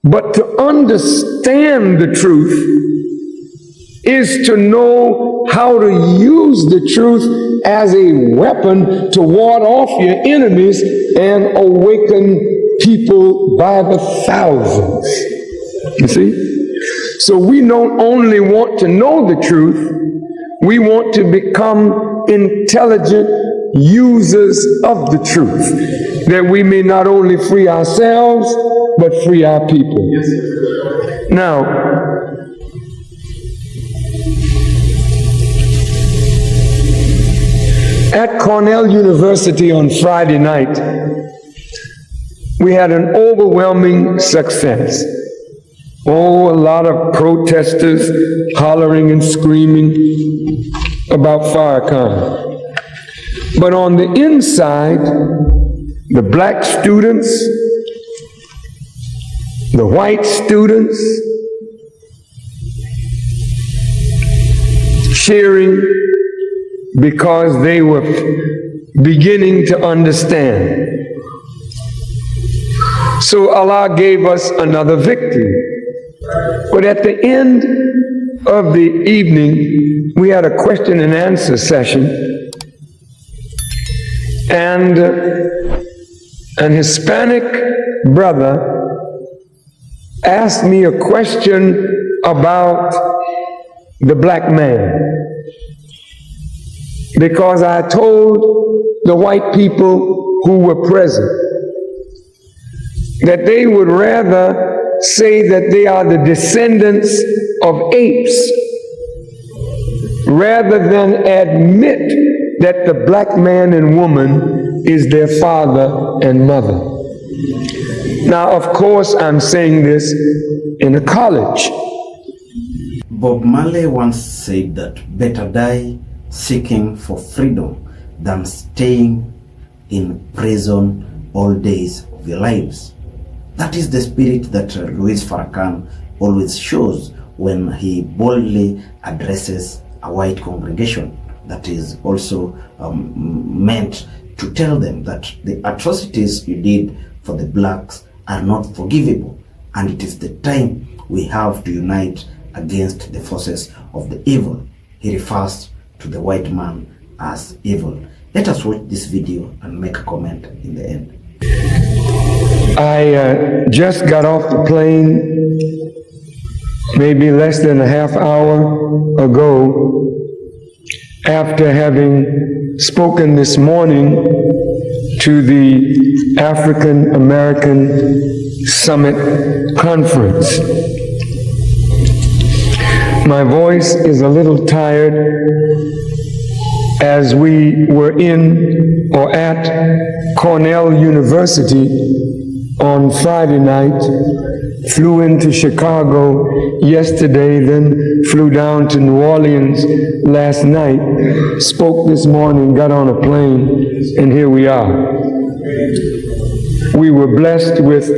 But to understand the truth is to know how to use the truth as a weapon to ward off your enemies and awaken people by the thousands. You see? So we don't only want to know the truth, we want to become intelligent users of the truth, that we may not only free ourselves, but free our people. Now, at Cornell University on Friday night, we had an overwhelming success. Oh, a lot of protesters hollering and screaming about Farrakhan. But on the inside, the black students, the white students, cheering because they were beginning to understand. So Allah gave us another victory. But at the end of the evening, we had a question and answer session, and an Hispanic brother asked me a question about the black man, because I told the white people who were present that they would rather say that they are the descendants of apes rather than admit that the black man and woman is their father and mother. Now, of course, I'm saying this in a college. Bob Marley once said that better die seeking for freedom than staying in prison all days of your lives. That is the spirit that Louis Farrakhan always shows when he boldly addresses a white congregation. That is also meant to tell them that the atrocities you did for the blacks are not forgivable, and it is the time we have to unite against the forces of the evil. He refers to the white man as evil. Let us watch this video and make a comment in the end. I just got off the plane maybe less than a half hour ago, after having spoken this morning to the African American Summit Conference. My voice is a little tired, as we were in or at Cornell University on Friday night, flew into Chicago yesterday, then flew down to New Orleans last night, spoke this morning, got on a plane, and here we are. We were blessed with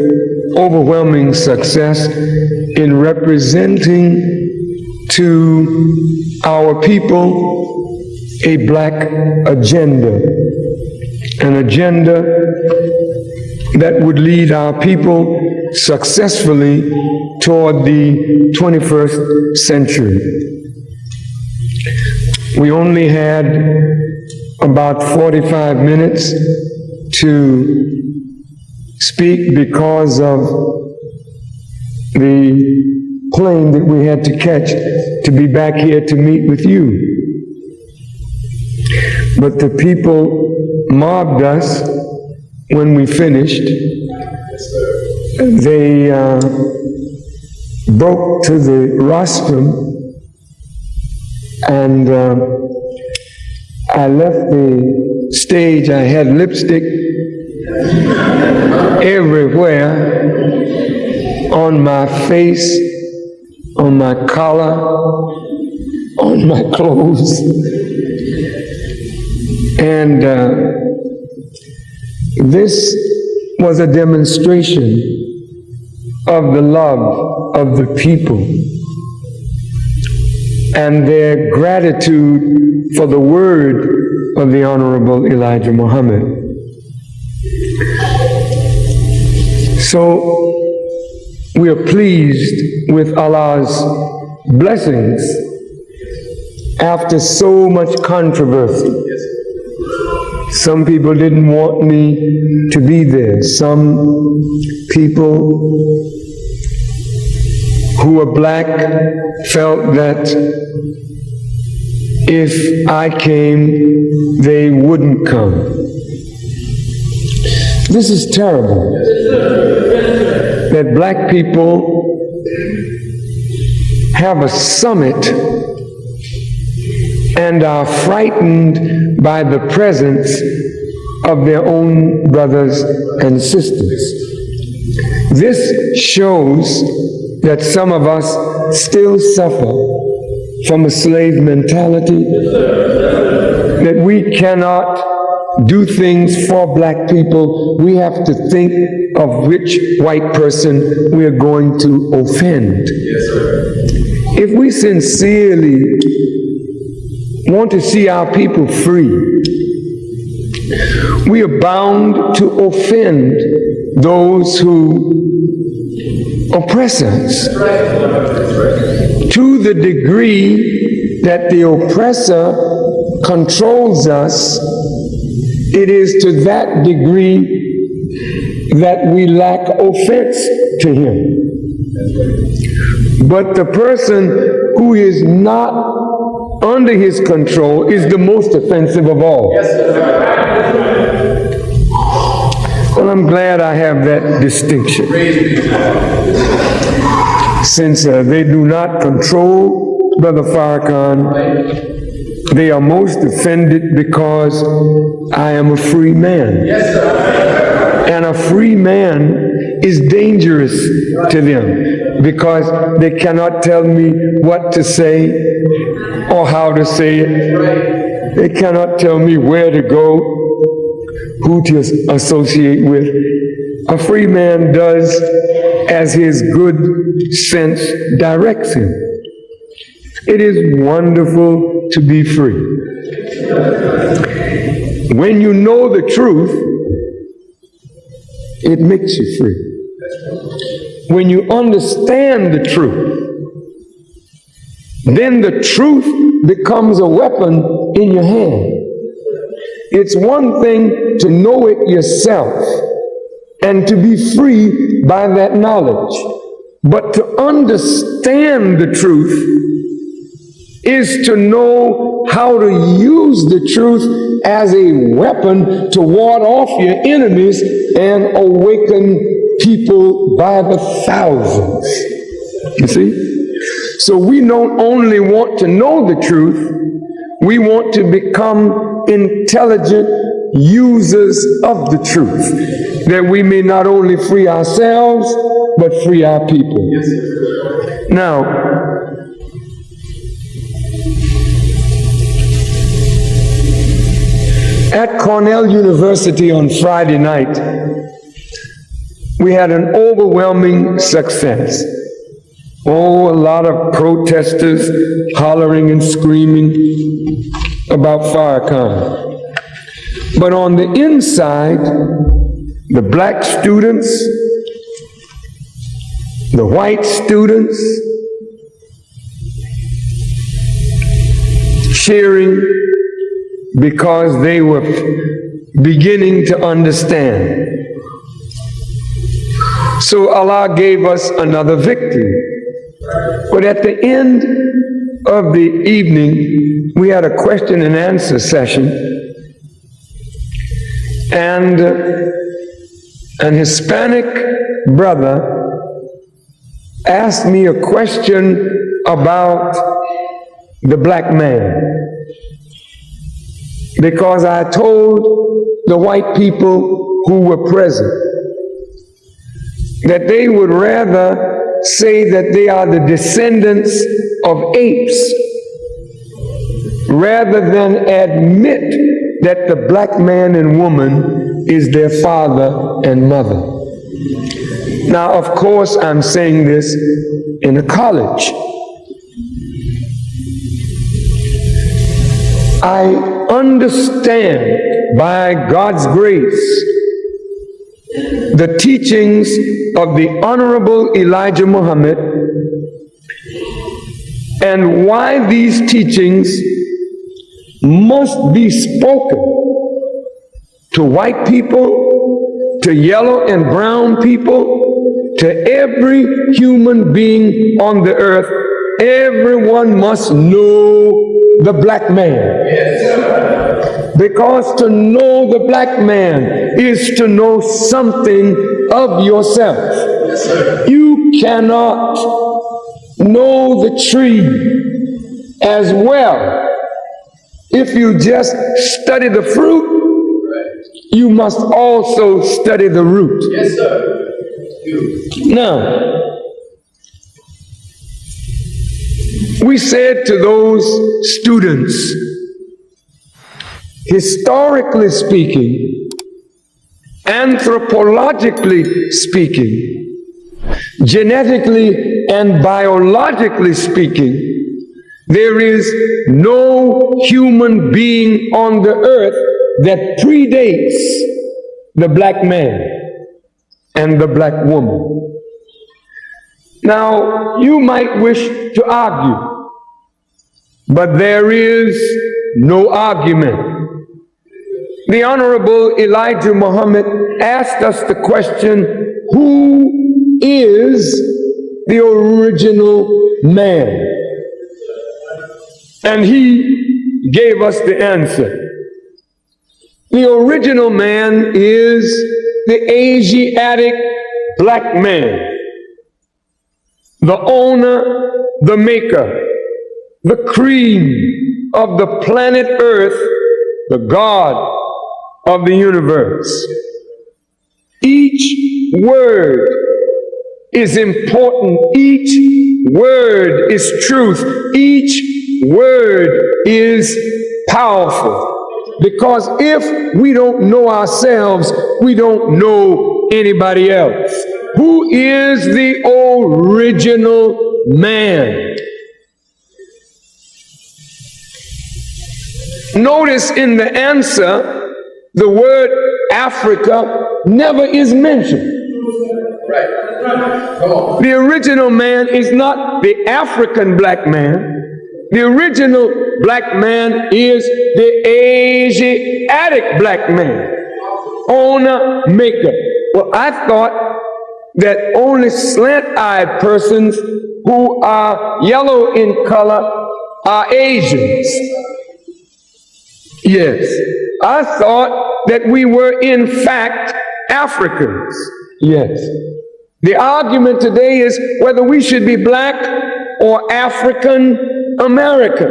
overwhelming success in representing to our people a black agenda, an agenda that would lead our people successfully toward the 21st century. We only had about 45 minutes to speak because of the plane that we had to catch to be back here to meet with you. But the people mobbed us when we finished. They broke to the rostrum, and I left the stage. I had lipstick everywhere, on my face, on my collar, on my clothes. And this was a demonstration of the love of the people and their gratitude for the word of the Honorable Elijah Muhammad. So we are pleased with Allah's blessings after so much controversy. Some people didn't want me to be there. Some people who were black felt that if I came, they wouldn't come. This is terrible, that black people have a summit and are frightened by the presence of their own brothers and sisters. This shows that some of us still suffer from a slave mentality, that we cannot do things for black people. We have to think of which white person we are going to offend. If we sincerely want to see our people free, we are bound to offend those who oppress us. To the degree that the oppressor controls us, it is to that degree that we lack offense to him. But the person who is not under his control is the most offensive of all. Well, I'm glad I have that distinction. Since they do not control Brother Farrakhan, they are most offended because I am a free man. And a free man is dangerous to them because they cannot tell me what to say or how to say it. They cannot tell me where to go, who to associate with. A free man does as his good sense directs him. It is wonderful to be free. When you know the truth, it makes you free. When you understand the truth, then the truth becomes a weapon in your hand. It's one thing to know it yourself and to be free by that knowledge. But to understand the truth is to know how to use the truth as a weapon to ward off your enemies and awaken people by the thousands. You see? So we don't only want to know the truth, we want to become intelligent users of the truth, that we may not only free ourselves, but free our people. Now, at Cornell University on Friday night, we had an overwhelming success. Oh, a lot of protesters hollering and screaming about Farrakhan. But on the inside, the black students, the white students, cheering because they were beginning to understand. So Allah gave us another victory. But at the end of the evening, we had a question and answer session, and an Hispanic brother asked me a question about the black man, because I told the white people who were present that they would rather say that they are the descendants of apes rather than admit that the black man and woman is their father and mother. Now, of course, I'm saying this in a college. I understand, by God's grace, the teachings of the Honorable Elijah Muhammad and why these teachings must be spoken to white people, to yellow and brown people, to every human being on the earth. Everyone must know the black man. Yes. Because to know the black man is to know something of yourself. Yes, you cannot know the tree as well if you just study the fruit. You must also study the root. Yes, sir. Now, we said to those students, historically speaking, anthropologically speaking, genetically and biologically speaking, there is no human being on the earth that predates the black man and the black woman. Now, you might wish to argue, but there is no argument. The Honorable Elijah Muhammad asked us the question, who is the original man? And he gave us the answer. The original man is the Asiatic black man, the owner, the maker, the cream of the planet Earth, the God of the universe. Each word is important. Each word is truth. Each word is powerful. Because if we don't know ourselves, we don't know anybody else. Who is the original man? Notice in the answer, the word Africa never is mentioned. The original man is not the African black man. The original black man is the Asiatic black man, owner, maker. Well, I thought that only slant-eyed persons who are yellow in color are Asians. Yes, I thought that we were in fact Africans. Yes. The argument today is whether we should be black or African American.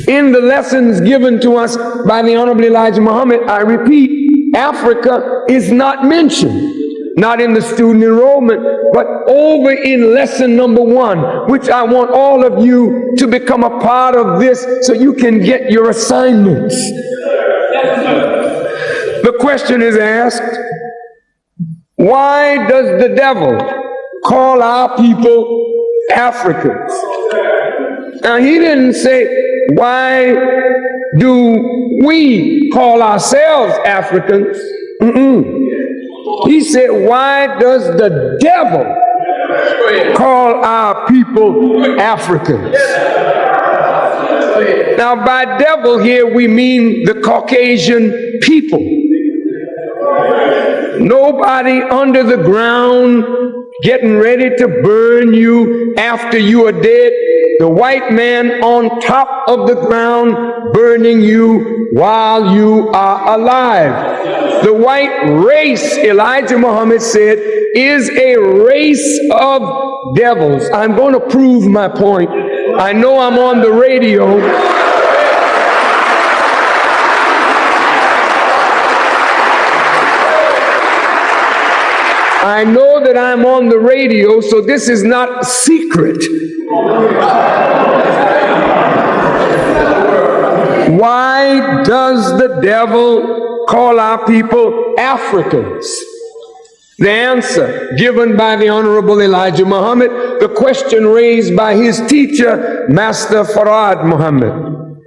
In the lessons given to us by the Honorable Elijah Muhammad, I repeat, Africa is not mentioned. Not in the student enrollment, but over in lesson number 1, which I want all of you to become a part of this so you can get your assignments. The question is asked, why does the devil call our people Africans? Now, he didn't say, why do we call ourselves Africans? He said, why does the devil call our people Africans? Now, by devil here, we mean the Caucasian people. Nobody under the ground getting ready to burn you after you are dead. The white man on top of the ground burning you while you are alive. The white race, Elijah Muhammad said, is a race of devils. I'm going to prove my point. I know I'm on the radio. I know that I'm on the radio, so this is not secret. Why does the devil call our people Africans? The answer given by the Honorable Elijah Muhammad, the question raised by his teacher, Master Farad Muhammad.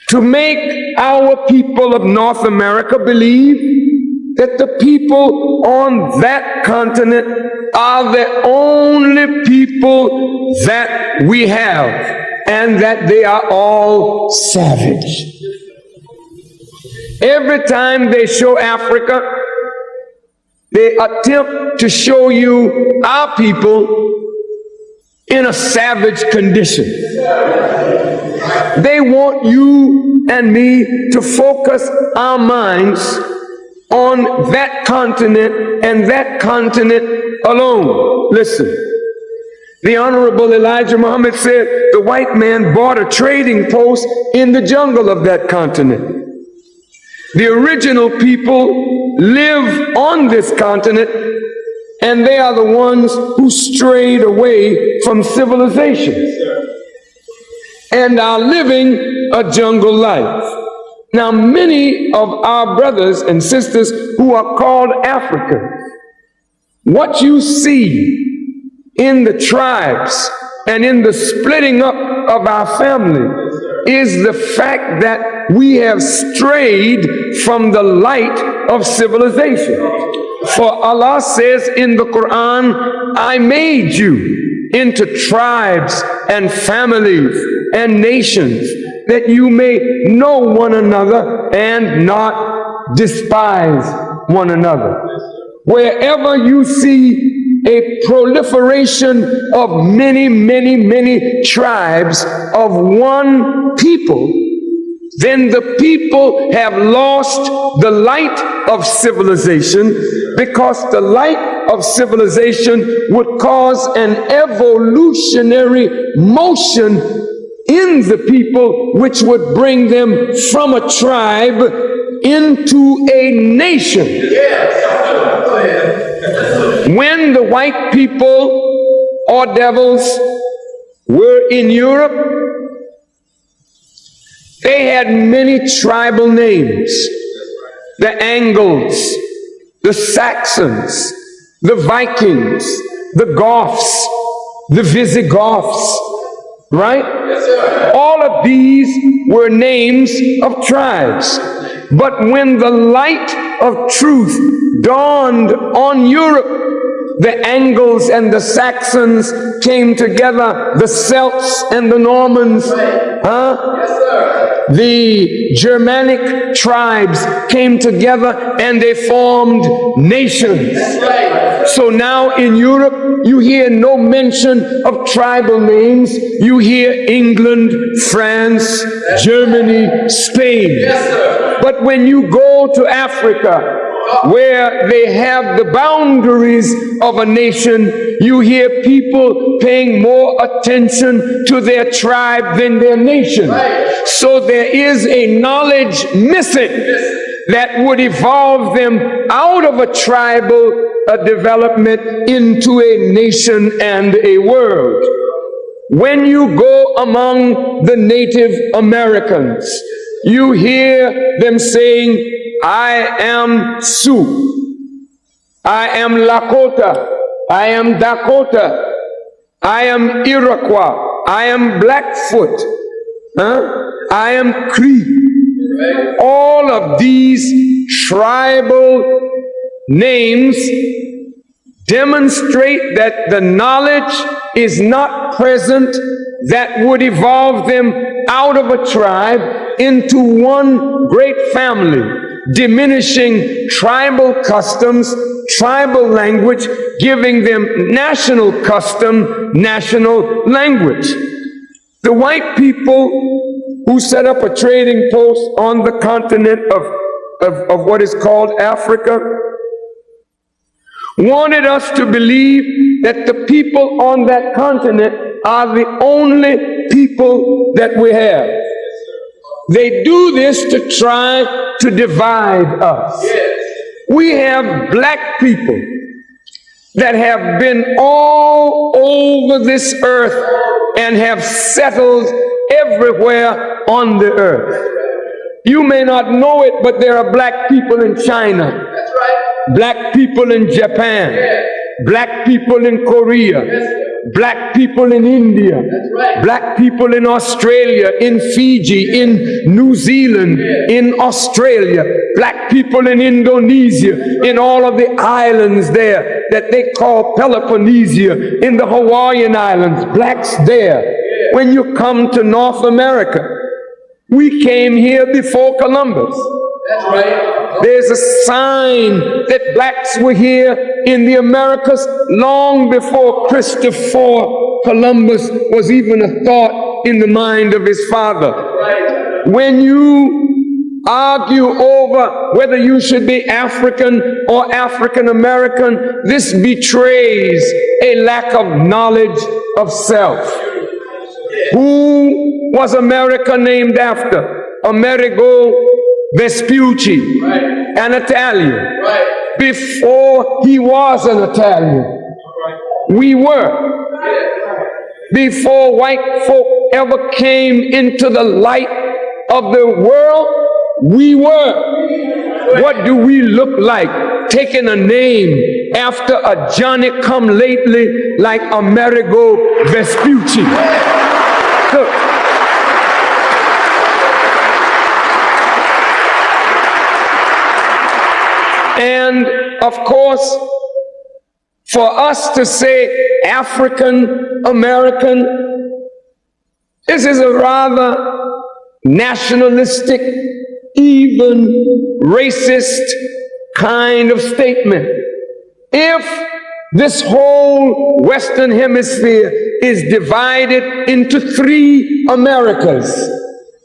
to make our people of North America believe that the people on that continent are the only people that we have, and that they are all savage. Every time they show Africa, they attempt to show you our people in a savage condition. They want you and me to focus our minds on that continent and that continent alone. Listen, the Honorable Elijah Muhammad said the white man bought a trading post in the jungle of that continent. The original people live on this continent, and they are the ones who strayed away from civilization and are living a jungle life. Now, many of our brothers and sisters who are called Africans, what you see in the tribes and in the splitting up of our family is the fact that we have strayed from the light of civilization. For Allah says in the Quran, I made you into tribes and families and nations, that you may know one another and not despise one another. Wherever you see a proliferation of many tribes of one people, then the people have lost the light of civilization, because the light of civilization would cause an evolutionary motion in the people, which would bring them from a tribe into a nation. When the white people or devils were in Europe, they had many tribal names. The Angles, the Saxons, the Vikings, the Goths, the Visigoths, right? All of these were names of tribes. But when the light of truth dawned on Europe, the Angles and the Saxons came together, the Celts and the Normans, the Germanic tribes came together and they formed nations. So now in Europe, you hear no mention of tribal names. You hear England, France, Germany, Spain. But when you go to Africa, where they have the boundaries of a nation, you hear people paying more attention to their tribe than their nation. So there is a knowledge missing that would evolve them out of a tribal development into a nation and a world. When you go among the Native Americans, you hear them saying, I am Sioux, I am Lakota, I am Dakota, I am Iroquois, I am Blackfoot, I am Cree. All of these tribal names demonstrate that the knowledge is not present that would evolve them out of a tribe into one great family, diminishing tribal customs, tribal language, giving them national custom, national language. The white people who set up a trading post on the continent of what is called Africa wanted us to believe that the people on that continent are the only people that we have. They do this to try to divide us. We have black people that have been all over this earth and have settled everywhere on the earth. You may not know it, but there are black people in China, black people in Japan, black people in Korea, black people in India, black people in Australia, in Fiji, in New Zealand, in Australia, black people in Indonesia, in all of the islands there that they call Peloponnesia, in the Hawaiian Islands, blacks there. When you come to North America, we came here before Columbus. That's right. There's a sign that blacks were here in the Americas long before Christopher Columbus was even a thought in the mind of his father. Right. When you argue over whether you should be African or African American, this betrays a lack of knowledge of self. Who was America named after? Amerigo Vespucci, an Italian. Before he was an Italian, we were. Before white folk ever came into the light of the world, we were. What do we look like? Taking a name after a Johnny-come-lately like Amerigo Vespucci. Look. And of course, for us to say African American, this is a rather nationalistic, even racist kind of statement. If this whole Western Hemisphere is divided into 3 Americas,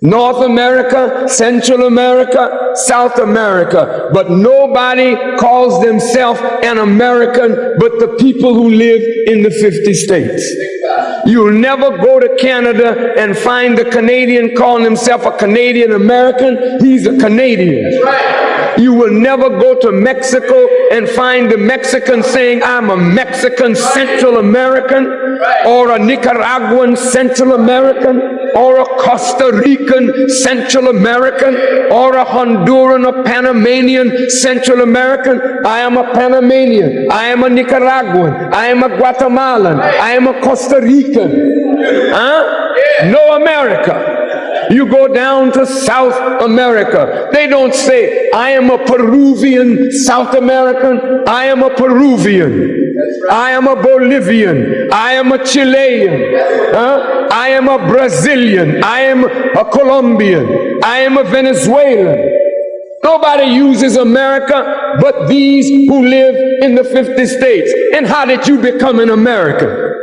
North America, Central America, South America, but nobody calls themselves an American but the people who live in the 50 states. You'll never go to Canada and find a Canadian calling himself a Canadian American. He's a Canadian. You will never go to Mexico and find the Mexican saying, I'm a Mexican Central American, or a Nicaraguan Central American, or a Costa Rican Central American, or a Honduran or Panamanian Central American. I am a Panamanian. I am a Nicaraguan. I am a Guatemalan. I am a Costa Rican. No America. You go down to South America. They don't say, I am a Peruvian South American. I am a Peruvian. I am a Bolivian. I am a Chilean. I am a Brazilian. I am a Colombian. I am a Venezuelan. Nobody uses America but these who live in the 50 states. And how did you become an American?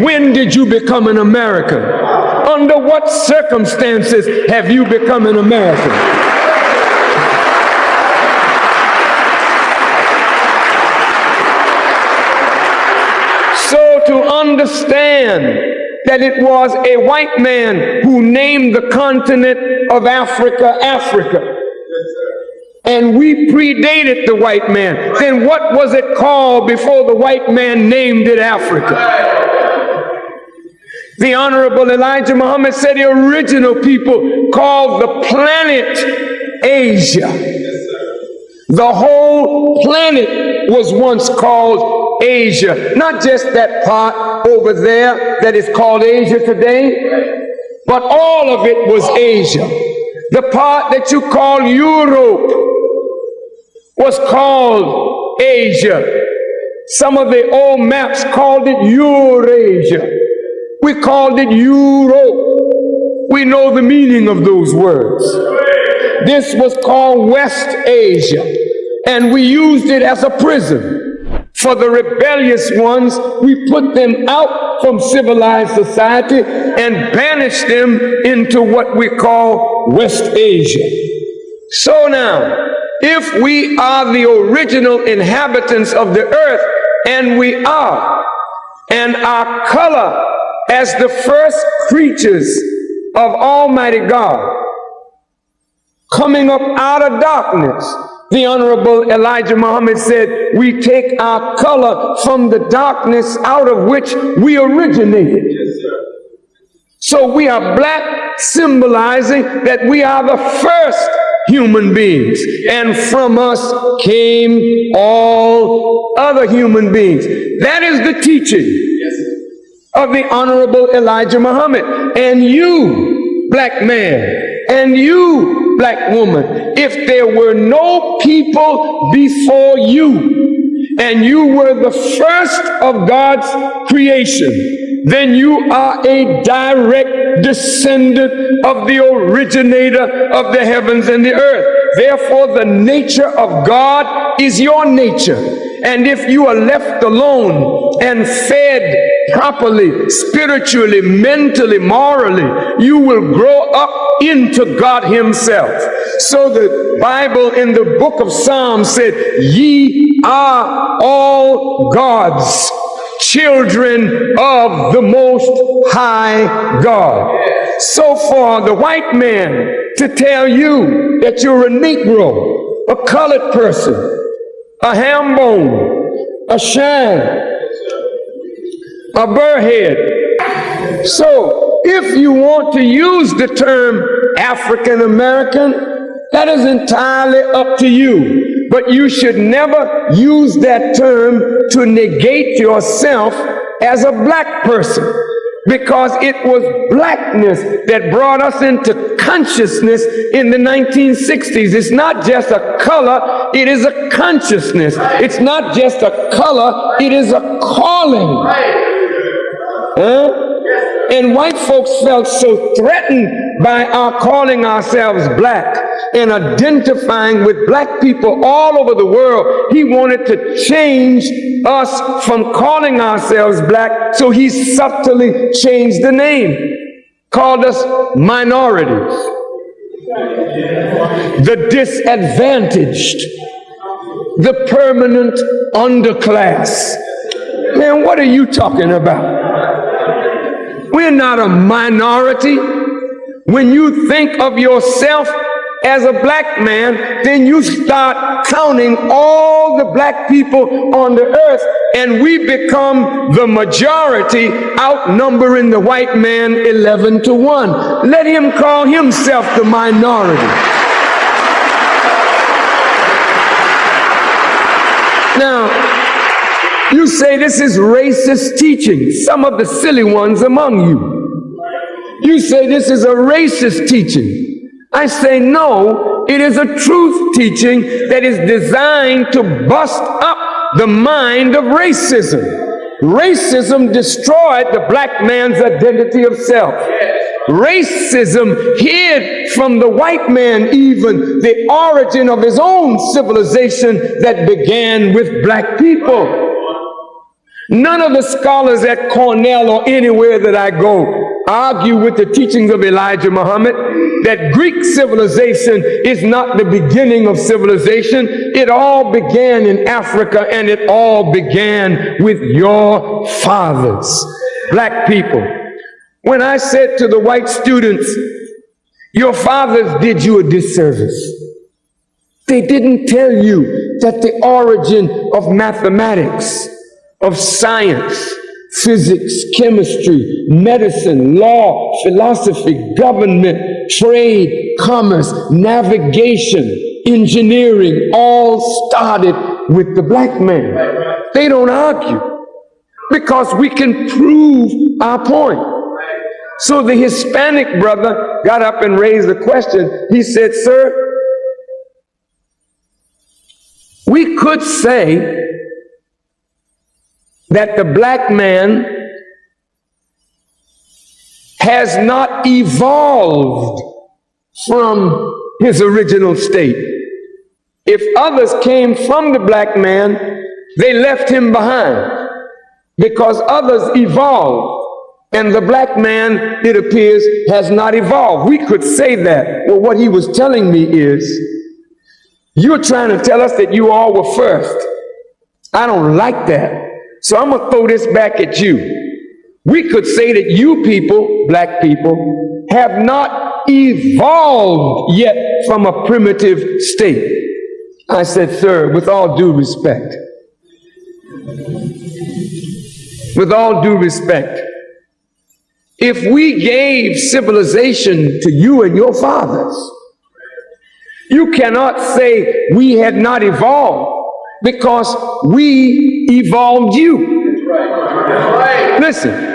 When did you become an American? Under what circumstances have you become an American? So to understand that it was a white man who named the continent of Africa, Africa, and we predated the white man, then what was it called before the white man named it Africa? The Honorable Elijah Muhammad said the original people called the planet Asia. The whole planet was once called Asia. Not just that part over there that is called Asia today, but all of it was Asia. The part that you call Europe was called Asia. Some of the old maps called it Eurasia. We called it Europe. We know the meaning of those words. This was called West Asia, and we used it as a prison. For the rebellious ones, we put them out from civilized society and banished them into what we call West Asia. So now, if we are the original inhabitants of the earth, and we are, and our color as the first creatures of Almighty God, coming up out of darkness, the Honorable Elijah Muhammad said, we take our color from the darkness out of which we originated. So we are black, symbolizing that we are the first human beings, and from us came all other human beings. That is the teaching of the Honorable Elijah Muhammad. And you, black man, and you, black woman, if there were no people before you, and you were the first of God's creation, then you are a direct descendant of the originator of the heavens and the earth. Therefore, the nature of God is your nature. And if you are left alone and fed properly, spiritually, mentally, morally, you will grow up into God Himself. So the Bible in the book of Psalms said, ye are all God's children of the Most High God. So for the white man to tell you that you're a Negro, a colored person, a ham bone, a shine, a burrhead. So if you want to use the term African American, that is entirely up to you. But you should never use that term to negate yourself as a black person, because it was blackness that brought us into consciousness in the 1960s. It's not just a color, it is a consciousness. It's not just a color, it is a calling. And white folks felt so threatened by our calling ourselves black and identifying with black people all over the world. He wanted to change us from calling ourselves black, so he subtly changed the name, called us minorities, the disadvantaged, the permanent underclass. Man, what are you talking about? We're not a minority. When you think of yourself as a black man, then you start counting all the black people on the earth, and we become the majority, outnumbering the white man 11-1. Let him call himself the minority. Now, you say this is racist teaching, some of the silly ones among you. You say this is a racist teaching. I say no, it is a truth teaching that is designed to bust up the mind of racism. Racism destroyed the black man's identity of self. Racism hid from the white man even the origin of his own civilization that began with black people. None of the scholars at Cornell or anywhere that I go argue with the teachings of Elijah Muhammad that Greek civilization is not the beginning of civilization. It all began in Africa, and it all began with your fathers, black people. When I said to the white students, your fathers did you a disservice. They didn't tell you that the origin of mathematics, of science, physics, chemistry, medicine, law, philosophy, government, trade, commerce, navigation, engineering, all started with the black man. They don't argue because we can prove our point. So the Hispanic brother got up and raised a question. He said, sir, we could say that the black man has not evolved from his original state. If others came from the black man, they left him behind because others evolved, and the black man, it appears, has not evolved. We could say that. Well, what he was telling me is, you're trying to tell us that you all were first. I don't like that. So I'm going to throw this back at you. We could say that you people, black people, have not evolved yet from a primitive state. I said, sir, with all due respect, if we gave civilization to you and your fathers, You cannot say we had not evolved, because we evolved you. Listen.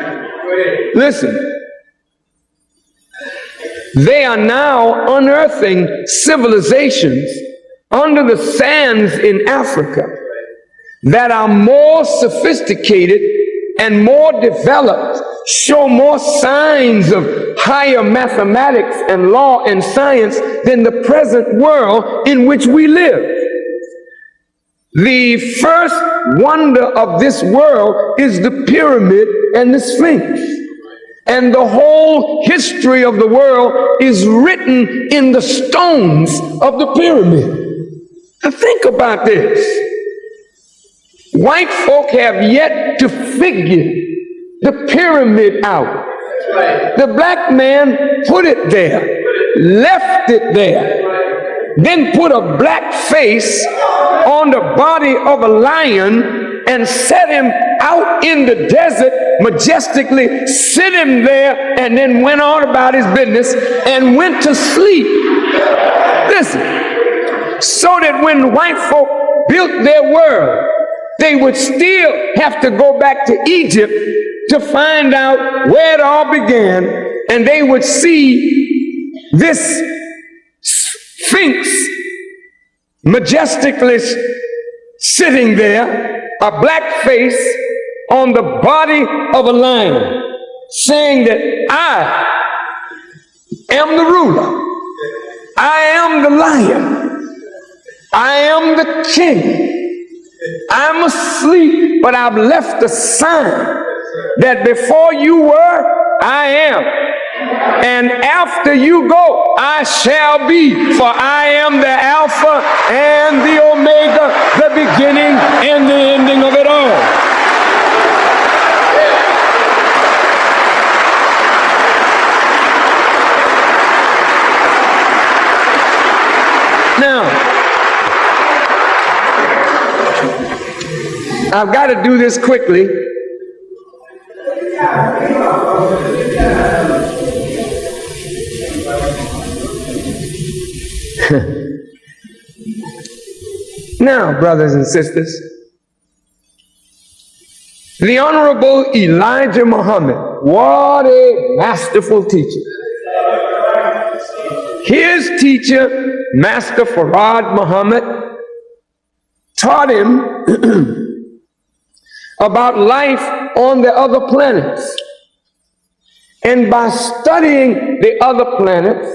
They are now unearthing civilizations under the sands in Africa that are more sophisticated and more developed, show more signs of higher mathematics and law and science than the present world in which we live. The first wonder of this world is the pyramid and the Sphinx. And the whole history of the world is written in the stones of the pyramid. Now think about this. White folk have yet to figure the pyramid out. The black man put it there, left it there, then put a black face on the body of a lion and set him out in the desert majestically, sit him there, and then went on about his business and went to sleep. Listen, so that when white folk built their world, they would still have to go back to Egypt to find out where it all began, and they would see this Sphinx majestically sitting there, a black face on the body of a lion, saying that I am the ruler, I am the lion, I am the king. I'm asleep, but I've left a sign that before you were, I am. And after you go, I shall be, for I am the Alpha and the Omega, the beginning and the ending of it all. Now, I've got to do this quickly. Now, brothers and sisters, the Honorable Elijah Muhammad, what a masterful teacher. His teacher, Master Farad Muhammad, taught him about life on the other planets. And by studying the other planets,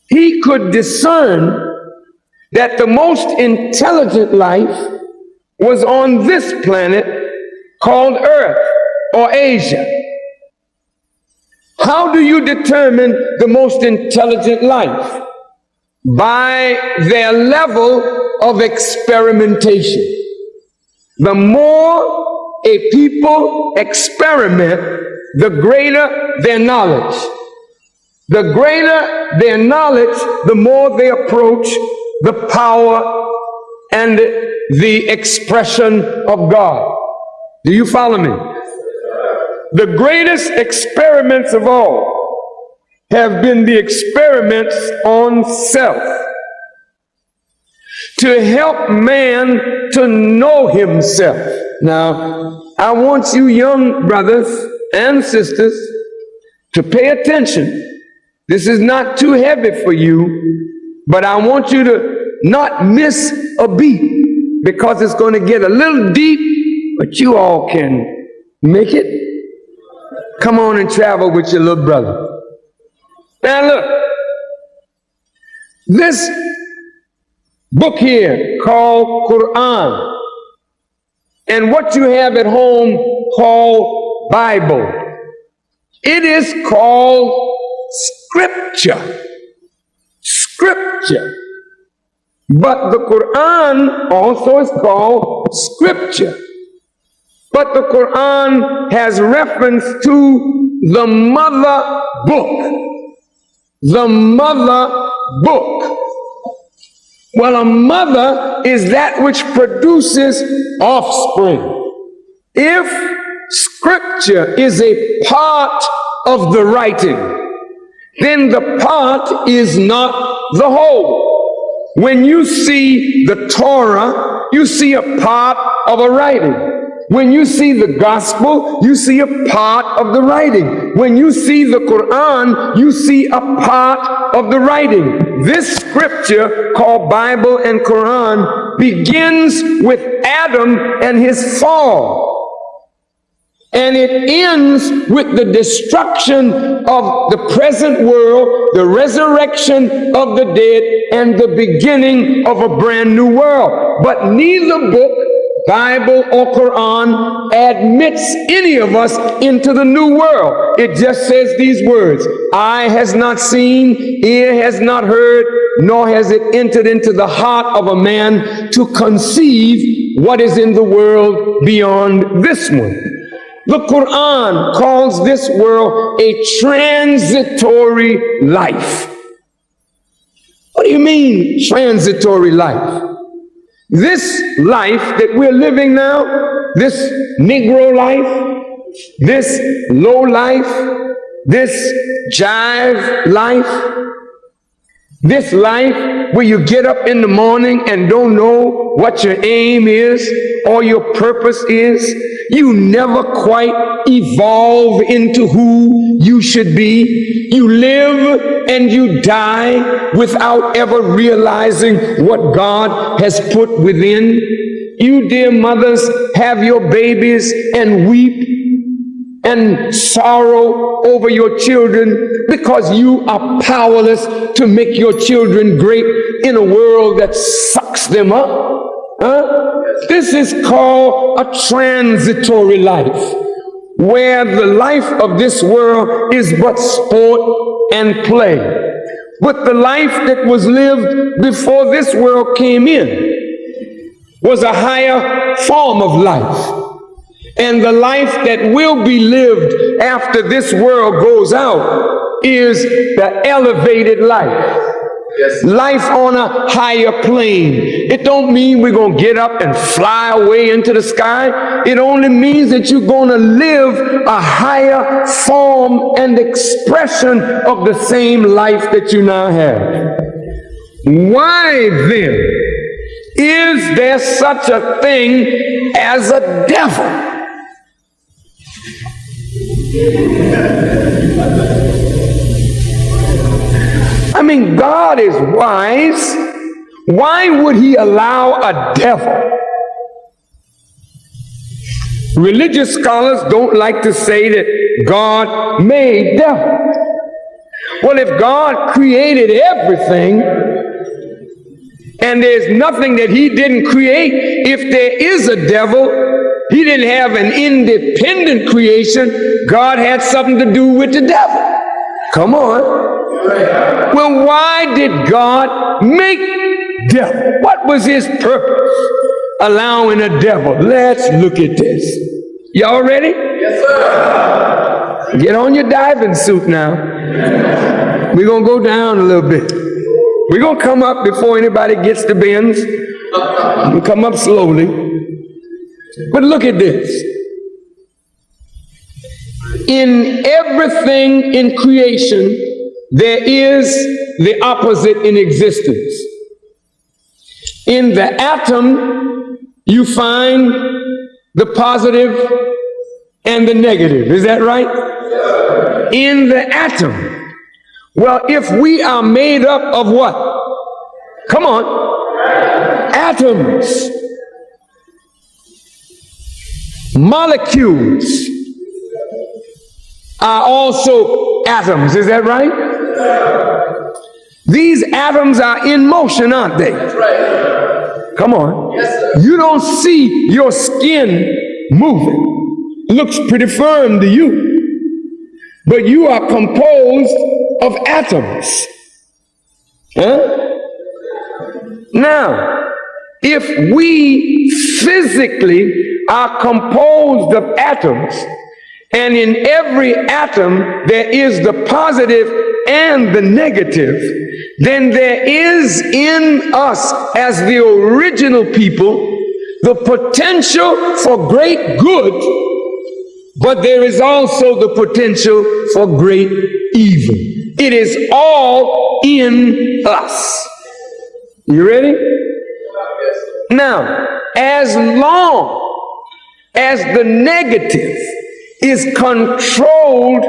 he could discern that the most intelligent life was on this planet called Earth or Asia. How do you determine the most intelligent life? By their level of experimentation. The more a people experiment, the greater their knowledge. The greater their knowledge, the more they approach the power and the expression of God. Do you follow me? The greatest experiments of all have been the experiments on self, to help man to know himself. Now, I want you young brothers and sisters to pay attention. This is not too heavy for you, but I want you to not miss a beat, because it's going to get a little deep, but you all can make it. Come on and travel with your little brother. Now look, this book here called Quran, and what you have at home called Bible, it is called Scripture. Scripture. But the Quran also is called Scripture. But the Quran has reference to the mother book. The mother book. Well, a mother is that which produces offspring. If Scripture is a part of the writing, then the part is not the whole. When you see the Torah, you see a part of a writing. When you see the gospel, you see a part of the writing. When you see the Quran, you see a part of the writing. This scripture called Bible and Quran begins with Adam and his fall. And it ends with the destruction of the present world, the resurrection of the dead, and the beginning of a brand new world. But neither book, Bible or Quran, admits any of us into the new world. It just says these words: eye has not seen, ear has not heard, nor has it entered into the heart of a man to conceive what is in the world beyond this one. The Quran calls this world a transitory life. What do you mean, transitory life? This life that we're living now, this Negro life, this low life, this jive life, this life where you get up in the morning and don't know what your aim is or your purpose is, you never quite evolve into who you should be. You live and you die without ever realizing what God has put within. You, dear mothers, have your babies and weep and sorrow over your children because you are powerless to make your children great in a world that sucks them up. This is called a transitory life, where the life of this world is but sport and play. But the life that was lived before this world came in was a higher form of life. And the life that will be lived after this world goes out is the elevated life. Yes. Life on a higher plane. It don't mean we're going to get up and fly away into the sky. It only means that you're going to live a higher form and expression of the same life that you now have. Why then is there such a thing as a devil? I mean, God is wise. Why would he allow a devil? Religious scholars don't like to say that God made devils. Well, if God created everything and there's nothing that he didn't create, if there is a devil, he didn't have an independent creation. God had something to do with the devil. Come on. Well, why did God make devil? What was his purpose allowing a devil? Let's look at this. Y'all ready? Yes, sir. Get on your diving suit now. We're going to go down a little bit. We're going to come up before anybody gets the bends. We'll come up slowly. But look at this. In everything in creation, there is the opposite in existence. In the atom, you find the positive and the negative. Is that right? In the atom. Well, if we are made up of what? Come on. Atoms. Molecules are also atoms. Is that right? These atoms are in motion, aren't they? That's right. Come on. Yes, sir. You don't see your skin moving. It looks pretty firm to you. But you are composed of atoms. Huh? Now, if we physically are composed of atoms, and in every atom there is the positive and the negative, then there is in us as the original people the potential for great good, but there is also the potential for great evil. It is all in us. You ready? Now, as long as the negative is controlled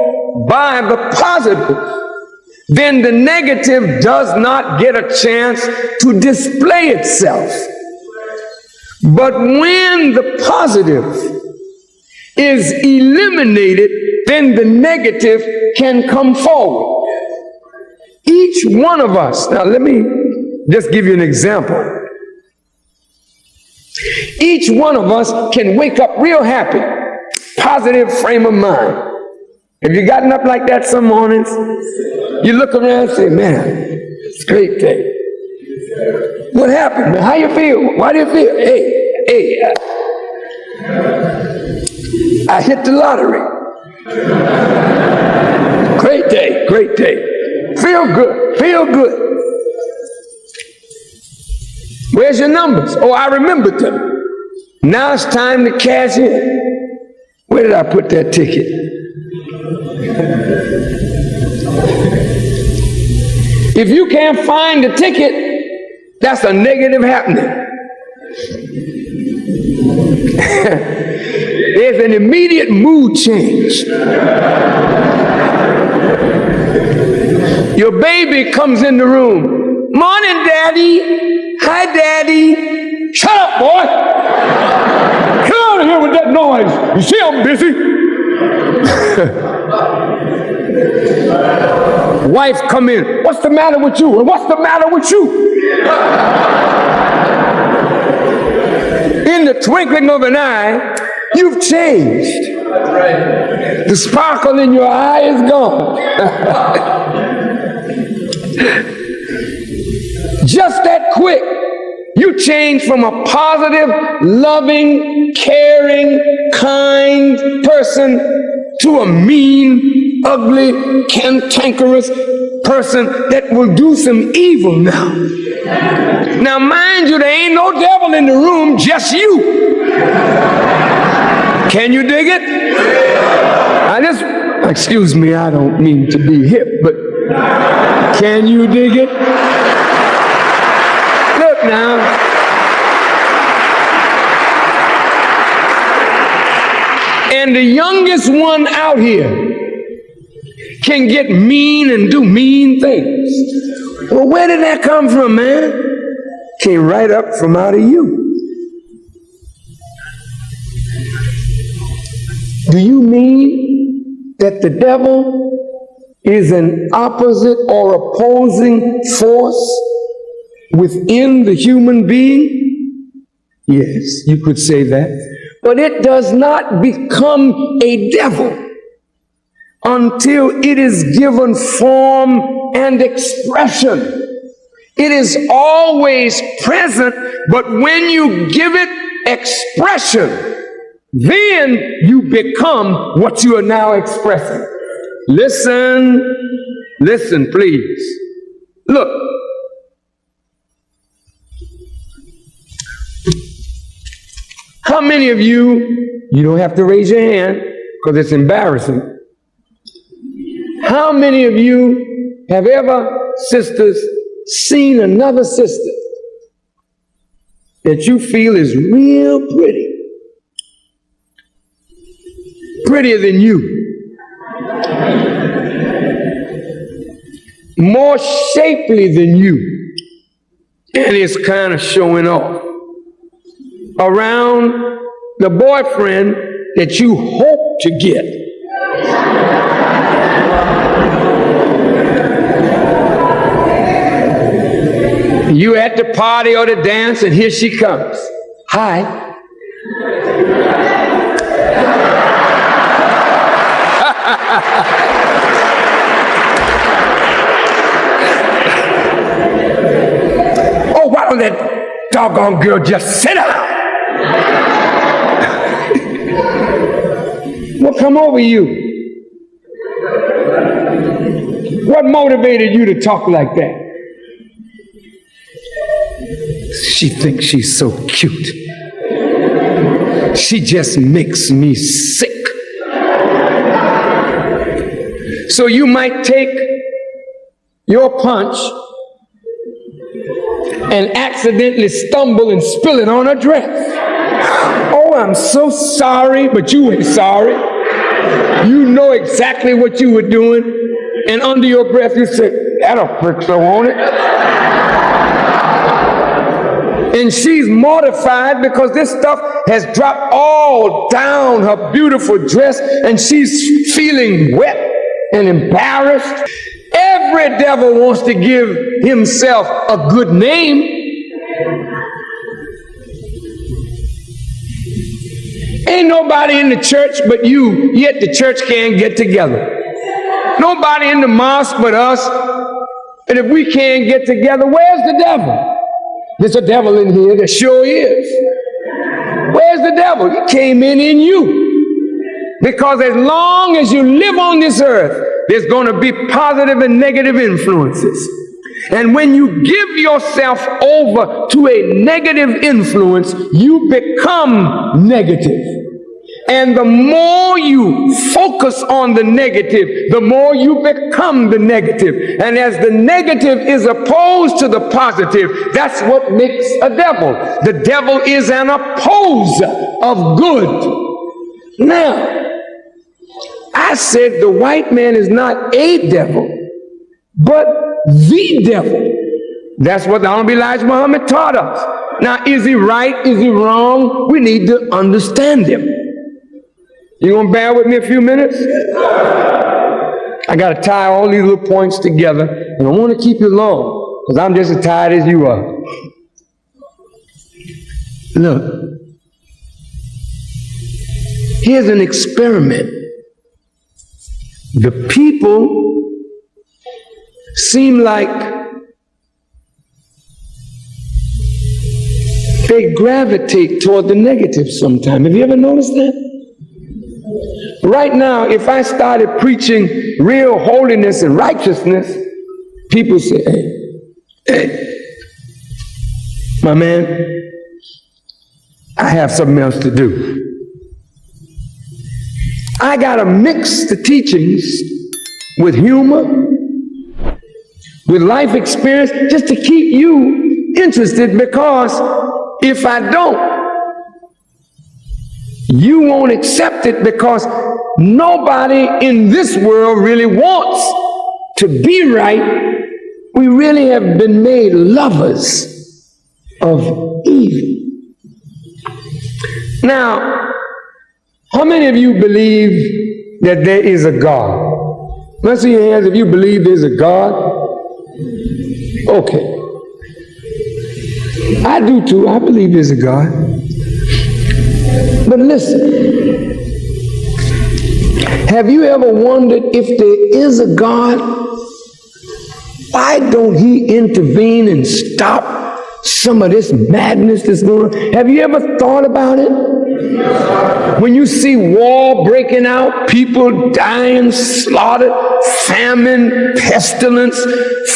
by the positive, then the negative does not get a chance to display itself. But when the positive is eliminated, then the negative can come forward. Each one of us, now let me just give you an example. Each one of us can wake up real happy, positive frame of mind. Have you gotten up like that some mornings? You look around and say, man, it's a great day. What happened? How you feel? Why do you feel? Hey, I hit the lottery. Great day, great day. Feel good, feel good. Where's your numbers? Oh, I remembered them. Now it's time to cash in. Where did I put that ticket? If you can't find the ticket, that's a negative happening. There's an immediate mood change. Your baby comes in the room. Morning, Daddy. Hi, Daddy. Shut up, boy. Get out of here with that noise. You see I'm busy. Wife come in. What's the matter with you? And what's the matter with you? In the twinkling of an eye, you've changed. The sparkle in your eye is gone. Just that quick, you change from a positive, loving, caring, kind person to a mean, ugly, cantankerous person that will do some evil now. Now, mind you, there ain't no devil in the room, just you. Can you dig it? Excuse me, I don't mean to be hip, but can you dig it? Look now. And the youngest one out here can get mean and do mean things. Well, where did that come from, man? Came right up from out of you. Do you mean that the devil is an opposite or opposing force within the human being? Yes, you could say that. But it does not become a devil until it is given form and expression. It is always present, but when you give it expression, then you become what you are now expressing. Listen, please. Look. How many of you don't have to raise your hand because it's embarrassing. How many of you have ever, sisters, seen another sister that you feel is real pretty? Prettier than you. More shapely than you. And it's kind of showing off around the boyfriend that you hope to get. You at the party or the dance, and here she comes. Hi. Oh, why don't that doggone girl just sit down? What come over you? What motivated you to talk like that? She thinks she's so cute. She just makes me sick. So you might take your punch and accidentally stumble and spill it on her dress. Oh, I'm so sorry, but you ain't sorry. You know exactly what you were doing, and under your breath you say, that'll prick so, won't it? And she's mortified because this stuff has dropped all down her beautiful dress, and she's feeling wet and embarrassed. Every devil wants to give himself a good name. Ain't nobody in the church but you, yet the church can't get together. Nobody in the mosque but us. And if we can't get together, where's the devil? There's a devil in here, there sure is. Where's the devil? He came in you. Because as long as you live on this earth, there's going to be positive and negative influences. And when you give yourself over to a negative influence, you become negative. And the more you focus on the negative, the more you become the negative. And as the negative is opposed to the positive, that's what makes a devil. The devil is an opposer of good. Now, I said the white man is not a devil, but the devil. That's what the Honorable Elijah Muhammad taught us. Now, is he right? Is he wrong? We need to understand him. You gonna bear with me a few minutes? I gotta tie all these little points together, and I want to keep you long, because I'm just as tired as you are. Look, here's an experiment. The people seem like they gravitate toward the negative sometimes. Have you ever noticed that? Right now, if I started preaching real holiness and righteousness, people say, hey, my man, I have something else to do. I gotta mix the teachings with humor, with life experience, just to keep you interested, because if I don't, you won't accept it, because nobody in this world really wants to be right. We really have been made lovers of evil. Now, how many of you believe that there is a God? Let's see your hands if you believe there's a God. Okay. I do too. I believe there's a God. But listen, have you ever wondered, if there is a God, why don't he intervene and stop some of this madness that's going on? Have you ever thought about it? When you see war breaking out, people dying, slaughtered, famine, pestilence,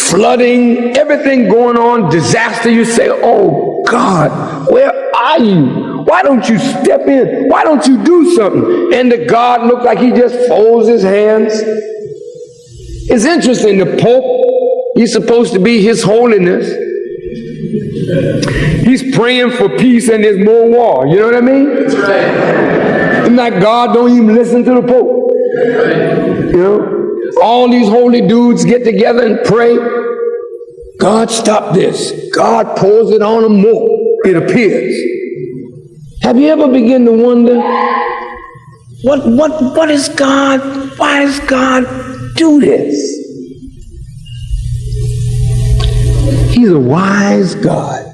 flooding, everything going on, disaster, you say, oh God, where are you? Why don't you step in? Why don't you do something? And the God looked like he just folds his hands. It's interesting, the Pope, he's supposed to be His Holiness. He's praying for peace and there's more war. You know what I mean? That's right. And that God don't even listen to the Pope. You know? All these holy dudes get together and pray. God, stop this. God pours it on them more, it appears. Have you ever begun to wonder, what is God? Why does God do this? He's a wise God.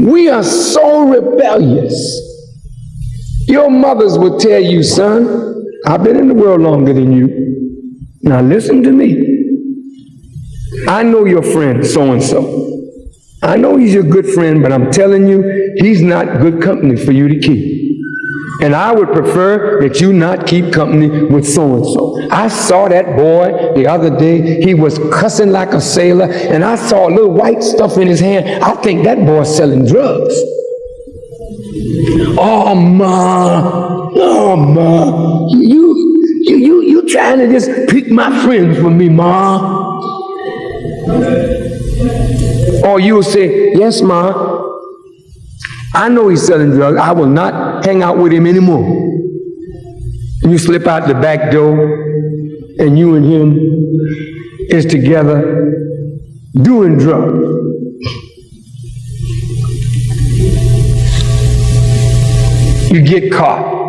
We are so rebellious. Your mothers will tell you, son, I've been in the world longer than you. Now listen to me. I know your friend so-and-so. I know he's your good friend, but I'm telling you, he's not good company for you to keep. And I would prefer that you not keep company with so-and-so. I saw that boy the other day. He was cussing like a sailor, and I saw a little white stuff in his hand. I think that boy's selling drugs. Oh, Ma, you You trying to just pick my friends from me, Ma. Or you'll say, yes, Ma, I know he's selling drugs. I will not hang out with him anymore. And you slip out the back door, and you and him is together doing drugs. You get caught.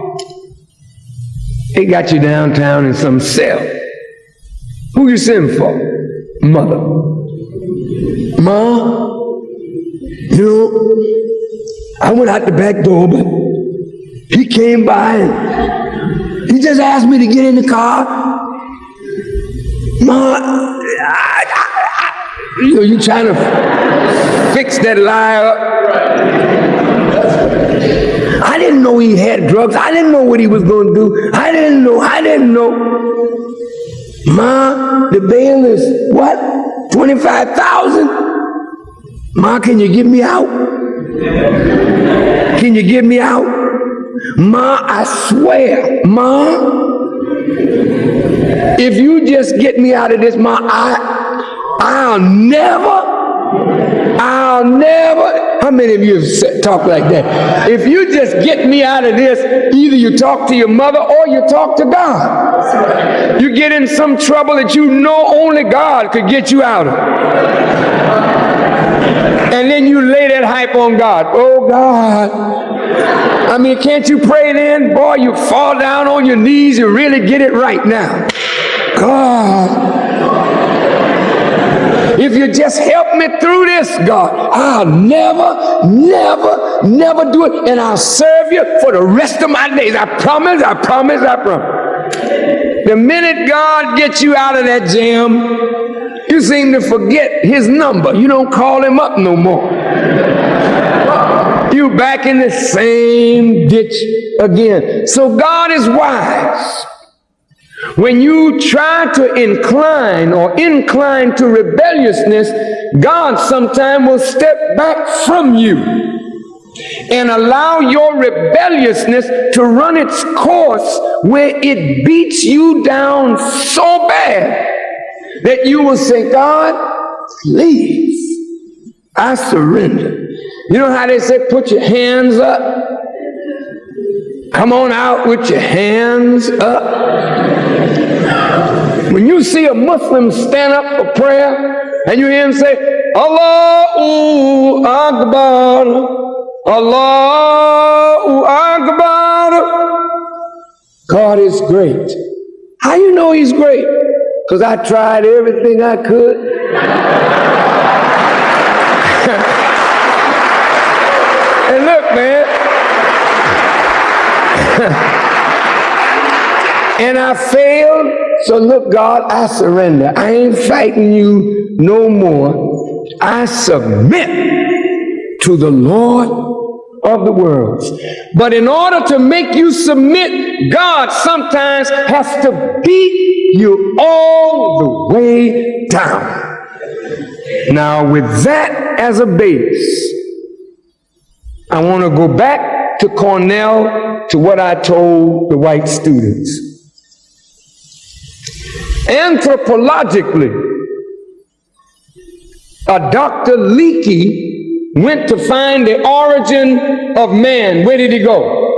They got you downtown in some cell. Who you send for? Mother. Ma, I went out the back door, but he came by and he just asked me to get in the car. Ma, you trying to fix that lie up. I didn't know he had drugs. I didn't know what he was going to do. I didn't know. Ma, the bail is what? 25,000? Ma, can you get me out? Can you get me out? Ma, I swear, Ma, if you just get me out of this, Ma, I'll never, how many of you have talked like that? If you just get me out of this, either you talk to your mother or you talk to God. You get in some trouble that you know only God could get you out of. And then you lay that hype on God. Oh, God. I mean, can't you pray then? Boy, you fall down on your knees, you really get it right now. God, if you just help me through this, God, I'll never do it. And I'll serve you for the rest of my days. I promise. The minute God gets you out of that jam, you seem to forget his number. You don't call him up no more. You back in the same ditch again. So God is wise. When you try to incline to rebelliousness, God sometimes will step back from you and allow your rebelliousness to run its course where it beats you down so bad that you will say, God, please, I surrender. You know how they say, put your hands up? Come on out with your hands up. When you see a Muslim stand up for prayer and you hear him say, Allahu Akbar, Allahu Akbar, God is great. How you know he's great? Because I tried everything I could. And look, man. And I failed. So look, God, I surrender. I ain't fighting you no more. I submit to the Lord of the world. But in order to make you submit, God sometimes has to beat you all the way down. Now, with that as a base, I want to go back to Cornell, to what I told the white students. Anthropologically, a Dr. Leakey went to find the origin of man. Where did he go?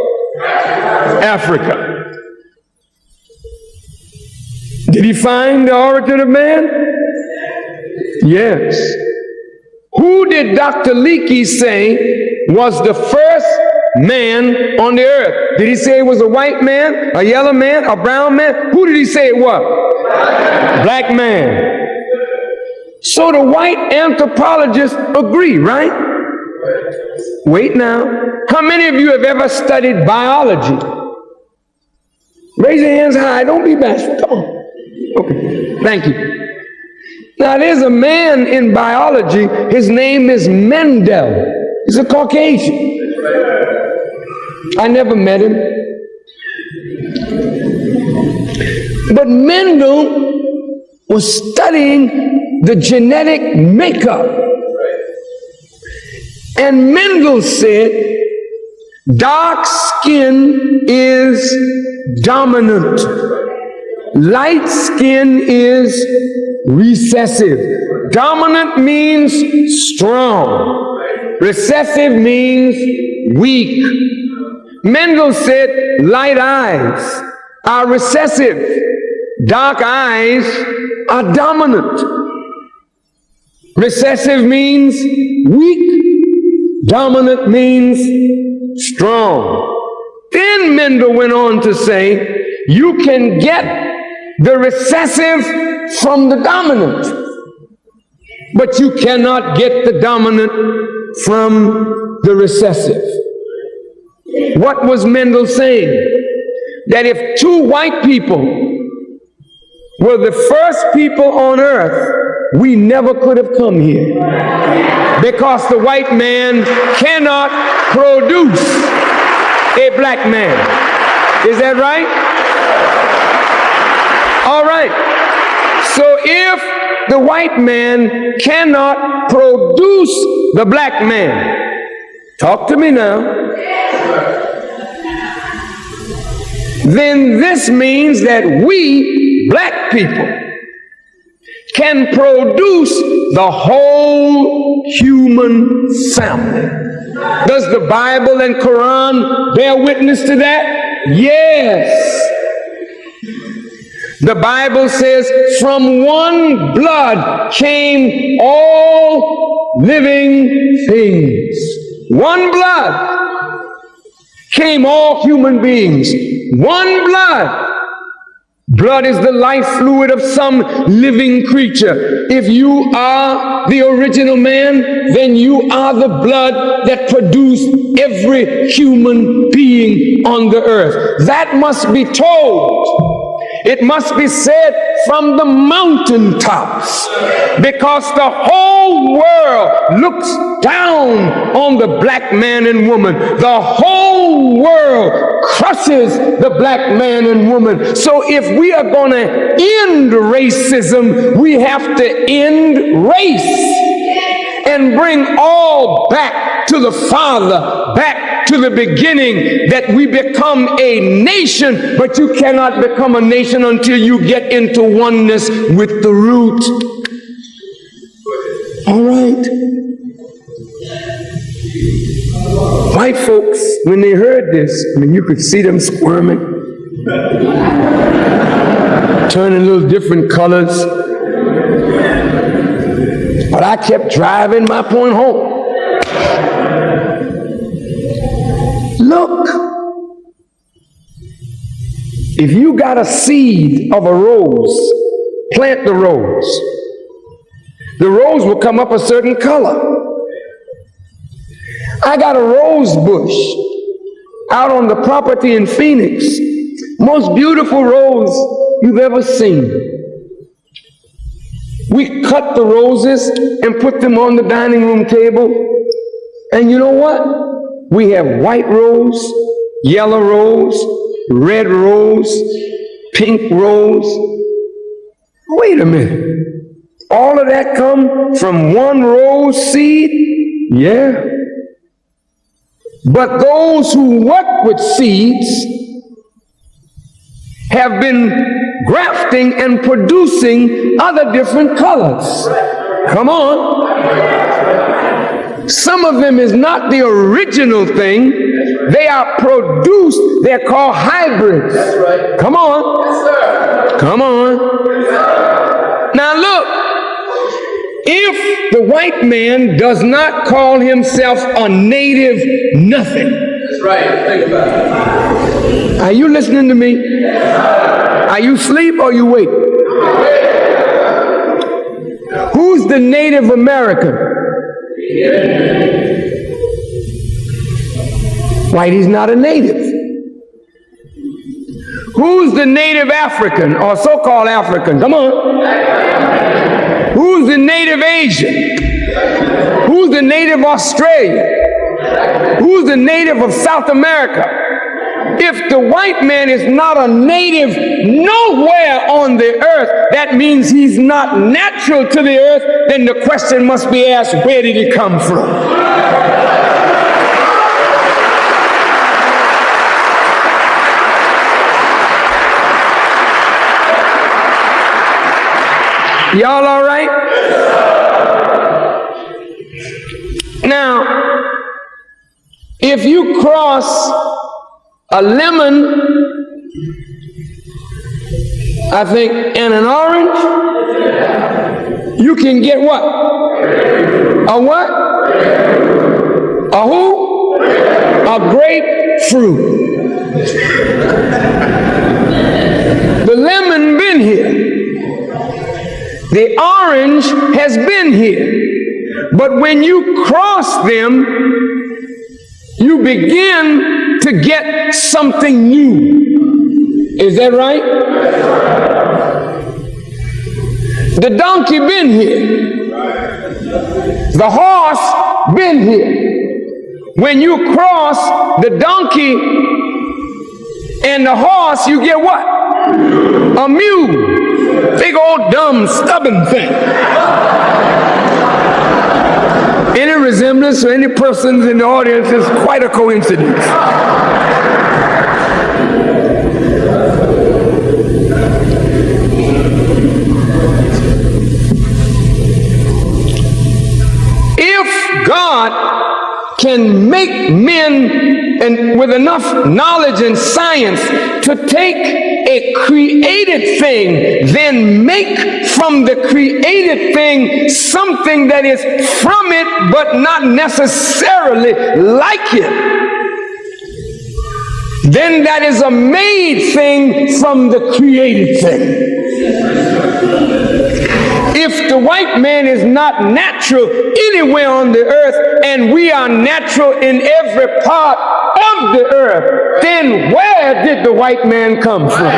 Africa. Did he find the origin of man? Yes. Who did Dr. Leakey say was the first man on the earth? Did he say it was a white man, a yellow man, a brown man? Who did he say it was? Black man. So the white anthropologists agree, right? Wait now. How many of you have ever studied biology? Raise your hands high. Don't be bashful. Come on. Okay. Thank you. Now there's a man in biology. His name is Mendel. He's a Caucasian. I never met him. But Mendel was studying the genetic makeup. And Mendel said, dark skin is dominant. Light skin is recessive. Dominant means strong. Recessive means weak. Mendel said light eyes are recessive. Dark eyes are dominant. Recessive means weak. Dominant means strong. Then Mendel went on to say, you can get the recessive from the dominant, but you cannot get the dominant from the recessive. What was Mendel saying? That if two white people were the first people on earth, we never could have come here, because the white man cannot produce a black man. Is that right? All right. So if the white man cannot produce the black man, talk to me now, then this means that we, black people, can produce the whole human family. Does the Bible and Quran bear witness to that? Yes. The Bible says, from one blood came all living things. One blood came all human beings. One blood. Blood is the life fluid of some living creature. If you are the original man, then you are the blood that produced every human being on the earth. That must be told. It must be said from the mountaintops, because the whole world looks down on the black man and woman. The whole world crushes the black man and woman. So if we are going to end racism, we have to end race and bring all back to the Father, back to the beginning, that we become a nation. But you cannot become a nation until you get into oneness with the root. All right. White folks, when they heard this, I mean, you could see them squirming, turning little different colors. But I kept driving my point home. Look, if you got a seed of a rose, plant the rose. The rose will come up a certain color. I got a rose bush out on the property in Phoenix. Most beautiful rose you've ever seen. We cut the roses and put them on the dining room table. And you know what? We have white rose, yellow rose, red rose, pink rose. Wait a minute. All of that come from one rose seed? Yeah. But those who work with seeds have been grafting and producing other different colors. Come on. Some of them is not the original thing. They are produced. They're called hybrids. That's right. Come on. Yes, sir. Come on. Yes, sir. Now look, if the white man does not call himself a native nothing. That's right. Think about it. Are you listening to me? Yes, are you asleep or you awake? Who's the Native American? Whitey's not a native. Who's the native African or so-called African? Come on. Who's the native Asian? Who's the native Australian? Who's the native of South America? If the white man is not a native nowhere on the earth, that means he's not natural to the earth. Then the question must be asked, where did he come from? Y'all all right? Now, if you cross a lemon, I think, and an orange, you can get what? A what? A who? A grapefruit. The lemon been here. The orange has been here. But when you cross them, you begin to get something new. Is that right? The donkey been here. The horse been here. When you cross the donkey and the horse, you get what? A mule. Big old dumb stubborn thing. Any resemblance to any persons in the audience is quite a coincidence. If God can make men and with enough knowledge and science to take a created thing, then make from the created thing something that is from it but not necessarily like it, then that is a made thing from the created thing. If the white man is not natural anywhere on the earth and we are natural in every part of the earth, then where did the white man come from?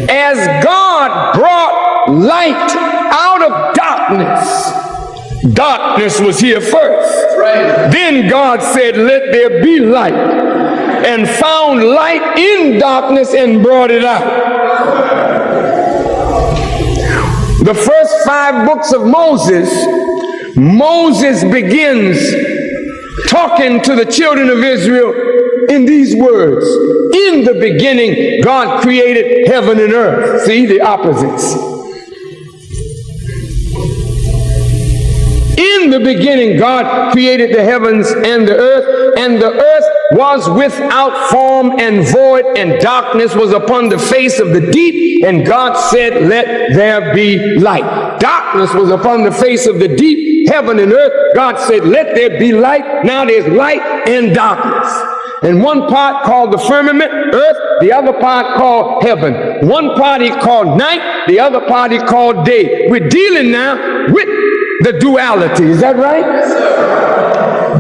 As God brought light out of darkness, darkness was here first. Then God said, let there be light, and found light in darkness and brought it out. The first 5 books of Moses, Moses begins talking to the children of Israel in these words. In the beginning, God created heaven and earth. See, the opposites. In the beginning, God created the heavens and the earth was without form and void, and darkness was upon the face of the deep, and God said, let there be light. Darkness was upon the face of the deep, heaven and earth. God said, let there be light. Now there's light and darkness. And one part called the firmament, earth, the other part called heaven. One part he called night, the other part he called day. We're dealing now with the duality. Is that right?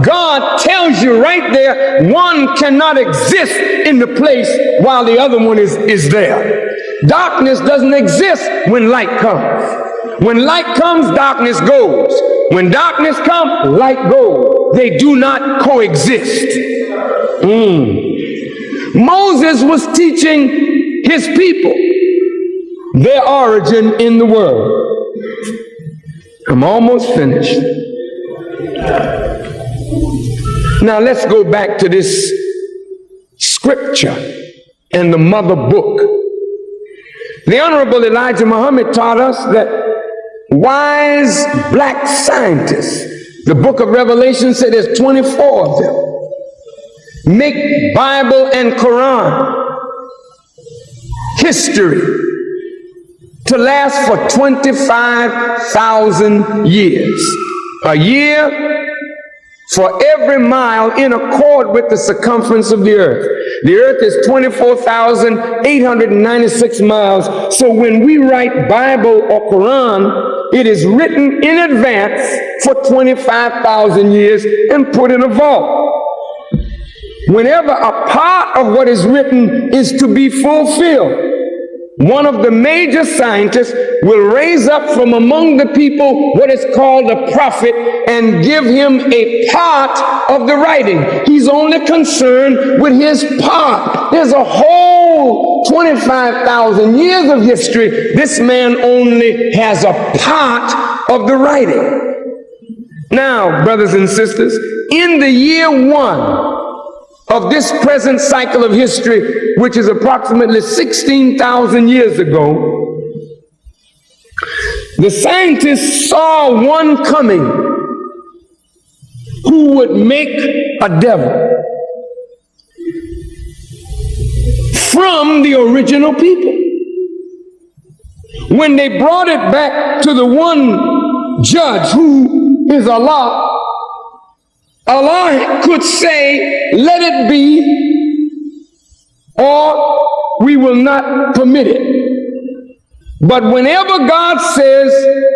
God tells you right there, one cannot exist in the place while the other one is there. Darkness doesn't exist when light comes. When light comes, darkness goes. When darkness comes, light goes. They do not coexist. Moses was teaching his people their origin in the world. I'm almost finished. Now let's go back to this scripture and the mother book. The Honorable Elijah Muhammad taught us that wise black scientists, the book of Revelation said there's 24 of them, make Bible and Quran history to last for 25,000 years. A year for every mile in accord with the circumference of the earth. The earth is 24,896 miles. So when we write Bible or Quran, it is written in advance for 25,000 years and put in a vault. Whenever a part of what is written is to be fulfilled, one of the major scientists will raise up from among the people what is called a prophet and give him a part of the writing. He's only concerned with his part. There's a whole 25,000 years of history. This man only has a part of the writing. Now, brothers and sisters, in the year 1 of this present cycle of history, which is approximately 16,000 years ago, The scientists saw one coming who would make a devil from the original people. When they brought it back to the one judge who is Allah, Allah could say, let it be, or we will not permit it. But whenever God says,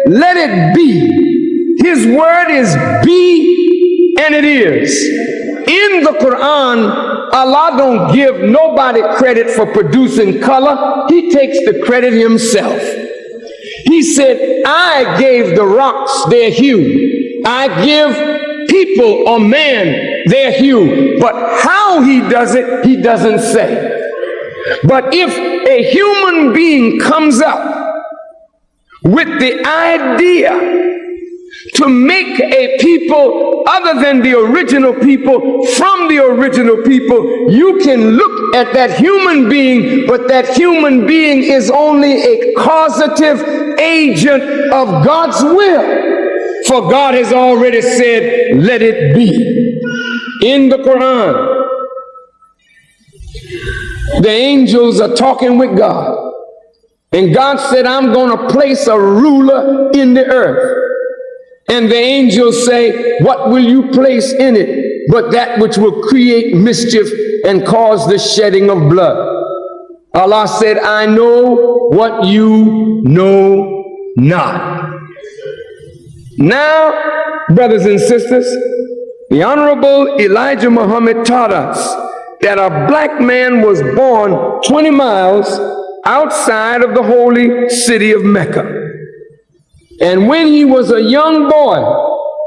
let it be, His word is be, and it is. In the Quran, Allah don't give nobody credit for producing color. He takes the credit Himself. He said, I gave the rocks their hue. I give people or man their hue. But how He does it, He doesn't say. But if a human being comes up with the idea to make a people other than the original people from the original people, you can look at that human being, but that human being is only a causative agent of God's will. For God has already said, let it be. In the Quran, the angels are talking with God. And God said, I'm going to place a ruler in the earth. And the angels say, what will you place in it but that which will create mischief and cause the shedding of blood? Allah said, I know what you know not. Now, brothers and sisters, the Honorable Elijah Muhammad taught us that a black man was born 20 miles outside of the holy city of Mecca. And when he was a young boy,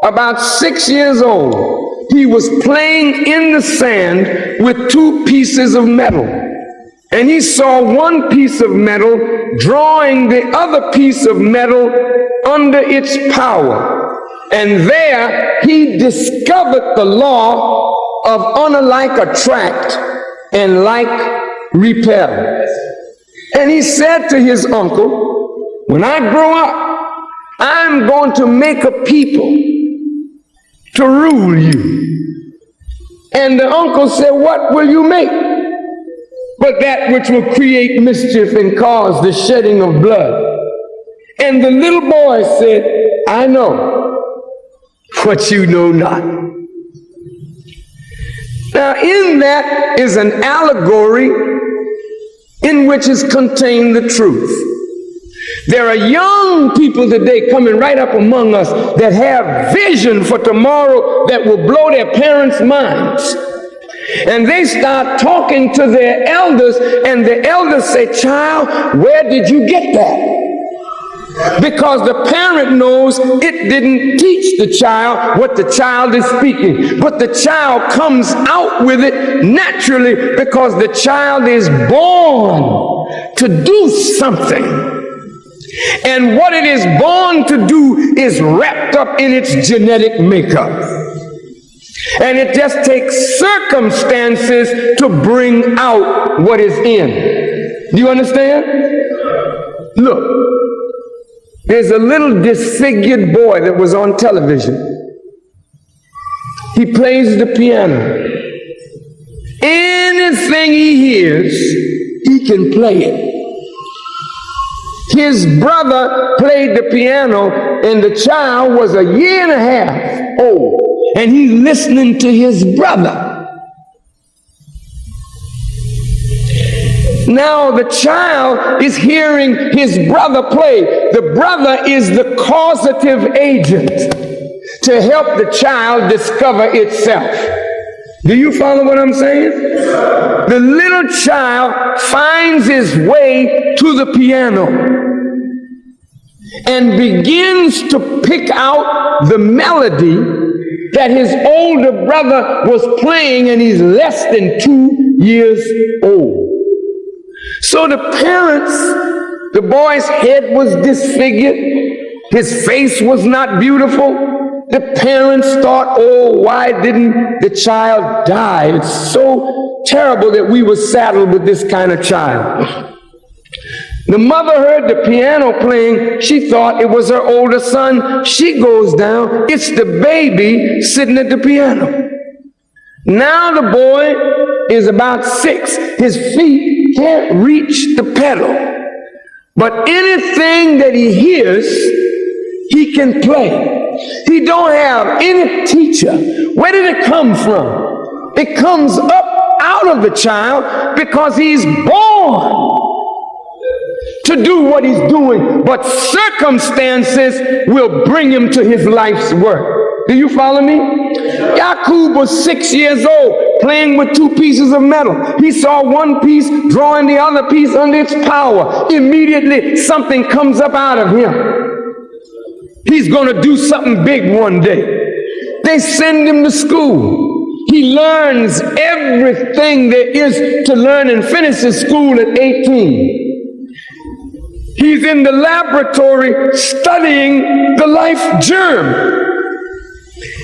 about 6 years old, he was playing in the sand with two pieces of metal. And he saw one piece of metal drawing the other piece of metal under its power. And there he discovered the law of unlike attract and like repel. And he said to his uncle, when I grow up, I'm going to make a people to rule you. And the uncle said, what will you make? But that which will create mischief and cause the shedding of blood. And the little boy said, I know what you know not. Now in that is an allegory in which is contained the truth. There are young people today coming right up among us that have vision for tomorrow that will blow their parents' minds. And they start talking to their elders, and the elders say, child, where did you get that? Because the parent knows it didn't teach the child what the child is speaking, but the child comes out with it naturally because the child is born to do something. And what it is born to do is wrapped up in its genetic makeup. And it just takes circumstances to bring out what is in. Do you understand? Look, there's a little disfigured boy that was on television. He plays the piano. Anything he hears, he can play it. His brother played the piano, and the child was a year and a half old, and he's listening to his brother. Now the child is hearing his brother play. The brother is the causative agent to help the child discover itself. Do you follow what I'm saying? The little child finds his way to the piano and begins to pick out the melody that his older brother was playing, and he's less than 2 years old. So the parents, the boy's head was disfigured, his face was not beautiful. The parents thought, oh, why didn't the child die? It's so terrible that we were saddled with this kind of child. The mother heard the piano playing. She thought it was her older son. She goes down. It's the baby sitting at the piano. Now the boy is about 6. His feet can't reach the pedal. But anything that he hears, he can play. He don't have any teacher. Where did it come from? It comes up out of the child because he's born to do what he's doing, but circumstances will bring him to his life's work. Do you follow me? Yaqub was 6 years old, playing with 2 pieces of metal. He saw one piece drawing the other piece under its power. Immediately, something comes up out of him. He's going to do something big one day. They send him to school. He learns everything there is to learn and finishes school at 18. He's in the laboratory studying the life germ.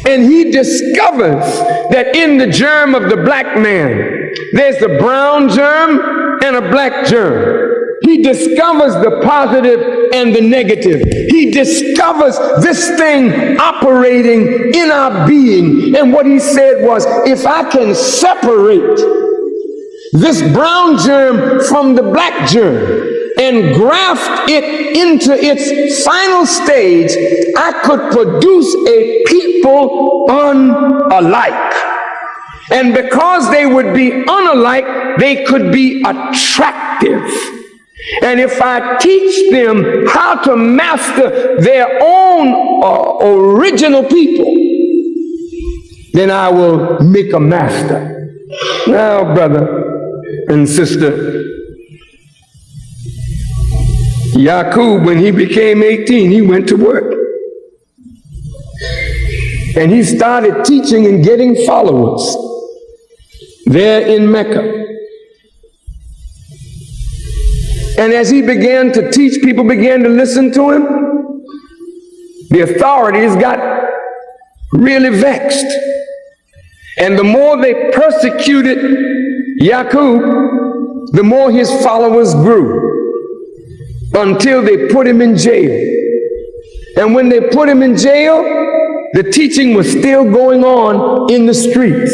And he discovers that in the germ of the black man, there's a brown germ and a black germ. He discovers the positive and the negative. He discovers this thing operating in our being. And what he said was, if I can separate this brown germ from the black germ and graft it into its final stage, I could produce a people unalike. And because they would be unalike, they could be attractive. And if I teach them how to master their own original people, then I will make a master. Now, brother and sister, Yaqub, when he became 18, he went to work. And he started teaching and getting followers there in Mecca. And as he began to teach, people began to listen to him. The authorities got really vexed. And the more they persecuted Yaqub, the more his followers grew, until they put him in jail. And when they put him in jail, the teaching was still going on in the streets.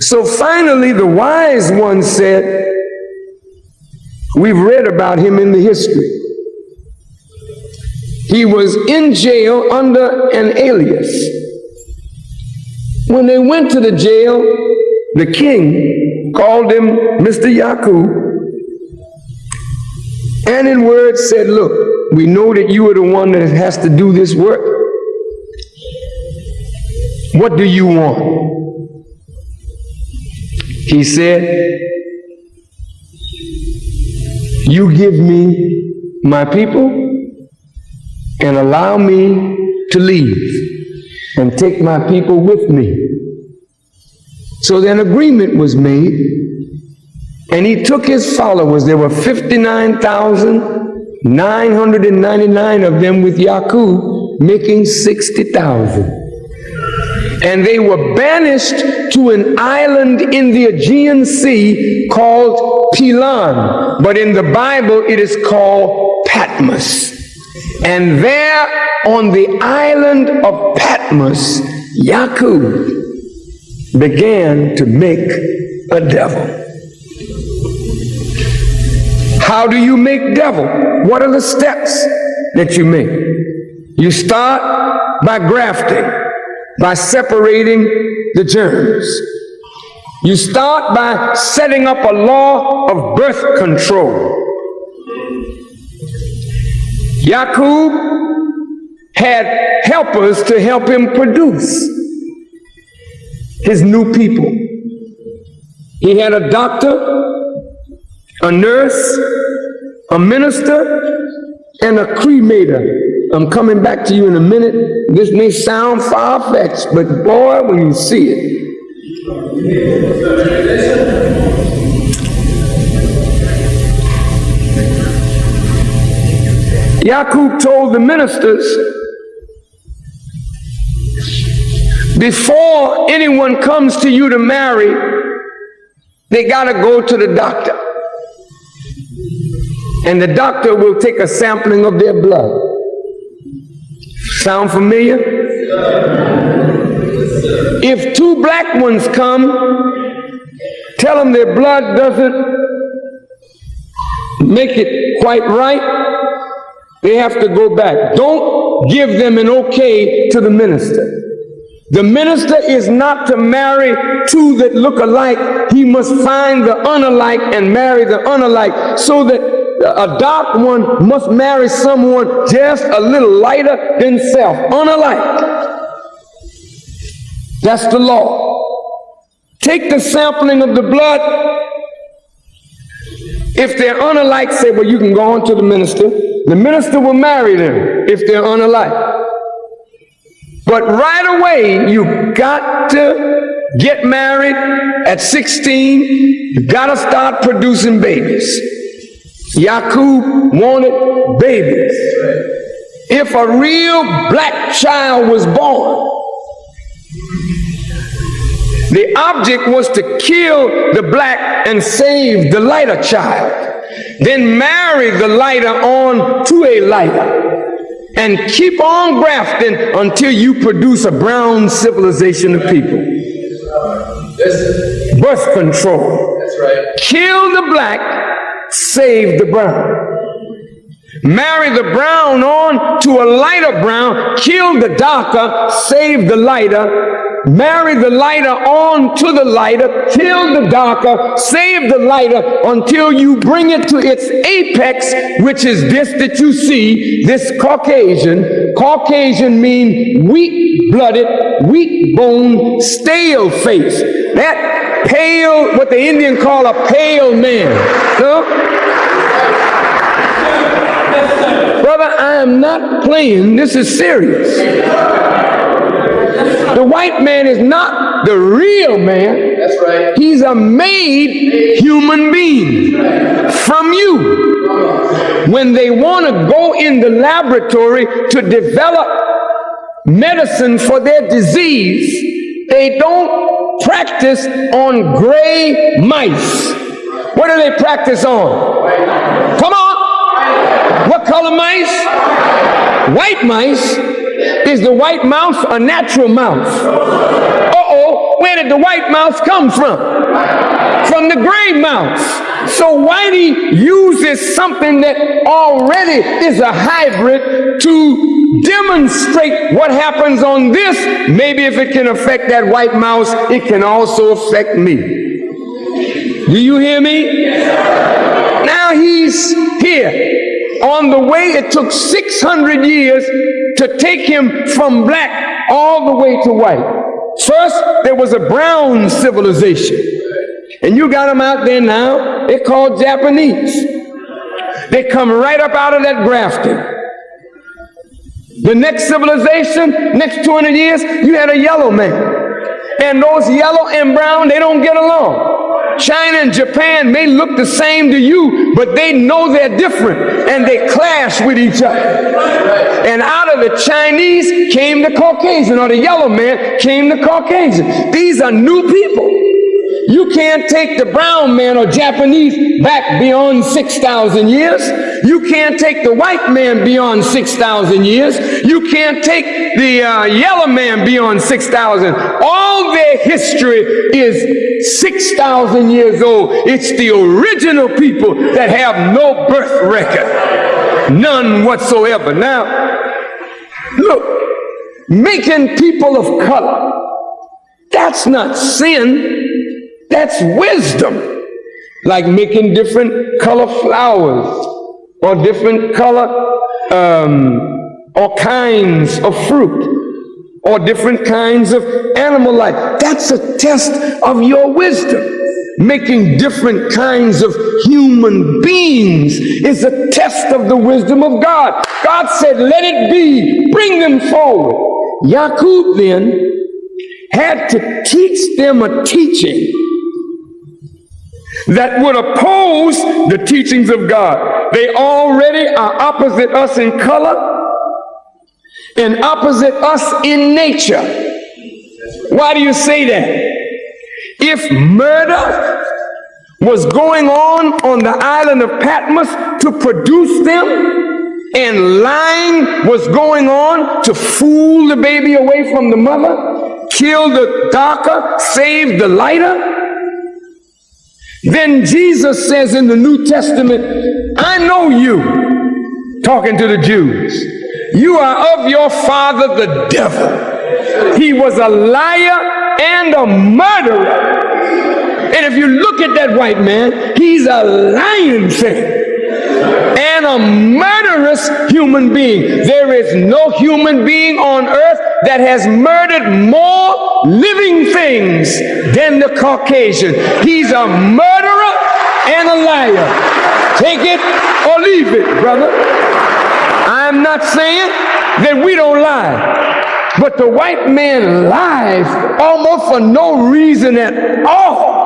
So finally, the wise one said, we've read about him in the history. He was in jail under an alias. When they went to the jail, the king called him Mr. Yaqub, and in words said, look, we know that you are the one that has to do this work. What do you want? He said, you give me my people and allow me to leave and take my people with me. So then agreement was made, and he took his followers. There were 59,999 of them with Yaqub, making 60,000. And they were banished to an island in the Aegean Sea called Pilan, but in the Bible it is called Patmos. And there on the island of Patmos, Yaqub began to make a devil. How do you make devil? What are the steps that you make? You start by grafting, by separating the germs. You start by setting up a law of birth control. Yaqub had helpers to help him produce his new people. He had a doctor, a nurse, a minister, and a cremator. I'm coming back to you in a minute. This may sound far-fetched, but boy, when you see it. Yaqub told the ministers, before anyone comes to you to marry, they got to go to the doctor. and the doctor will take a sampling of their blood. Sound familiar? If two black ones come, tell them their blood doesn't make it quite right, they have to go back. Don't give them an okay to the minister. The minister is not to marry two that look alike. He must find the unalike and marry the unalike, so that a dark one must marry someone just a little lighter than self, unalike. That's the law. Take the sampling of the blood. If they're unalike, say, well, you can go on to the minister. The minister will marry them if they're unalike. But right away, you got to get married at 16. You got to start producing babies. Yaqub wanted babies. If a real black child was born, the object was to kill the black and save the lighter child. Then marry the lighter on to a lighter. And keep on grafting until you produce a brown civilization of people. Birth control. That's right. Kill the black, save the brown. Marry the brown on to a lighter brown, kill the darker, save the lighter. Marry the lighter on to the lighter, kill the darker, save the lighter, until you bring it to its apex, which is this that you see, this Caucasian. Caucasian mean weak-blooded, weak-boned, stale-faced. That pale, what the Indian call a pale man. Huh? Brother, I am not playing. This is serious. The white man is not the real man. That's right. He's a made human being from you. When they want to go in the laboratory to develop medicine for their disease, they don't practice on gray mice. What do they practice on? Come on. What color mice? White mice. Is the white mouse a natural mouse? Uh-oh, where did the white mouse come from? From the gray mouse. So Whitey uses something that already is a hybrid to demonstrate what happens on this. Maybe if it can affect that white mouse, it can also affect me. Do you hear me? Now he's here. On the way, it took 600 years to take him from black all the way to white. First, there was a brown civilization. And you got them out there now. They're called Japanese. They come right up out of that grafting. The next civilization, next 200 years, you had a yellow man. And those yellow and brown, they don't get along. China and Japan may look the same to you, but they know they're different, and they clash with each other. And out of the Chinese came the Caucasian, or the yellow man came the Caucasian. These are new people. You can't take the brown man or Japanese back beyond 6,000 years. You can't take the white man beyond 6,000 years. You can't take the yellow man beyond 6,000. All their history is 6,000 years old. It's the original people that have no birth record. None whatsoever. Now, look, making people of color, that's not sin. That's wisdom. Like making different color flowers or different color or kinds of fruit or different kinds of animal life. That's a test of your wisdom. Making different kinds of human beings is a test of the wisdom of God. God said, let it be. Bring them forward. Yaqub then had to teach them a teaching that would oppose the teachings of God. They already are opposite us in color and opposite us in nature. Why do you say that? If murder was going on the island of Patmos to produce them, and lying was going on to fool the baby away from the mother, kill the darker, save the lighter, then Jesus says in the New Testament, I know you, talking to the Jews, you are of your father the devil. He was a liar and a murderer. And if you look at that white man, he's a lying thing and a murderous human being. There is no human being on earth that has murdered more living things than the Caucasian. He's a murderer and a liar. Take it or leave it, brother. I'm not saying that we don't lie, but the white man lies almost for no reason at all.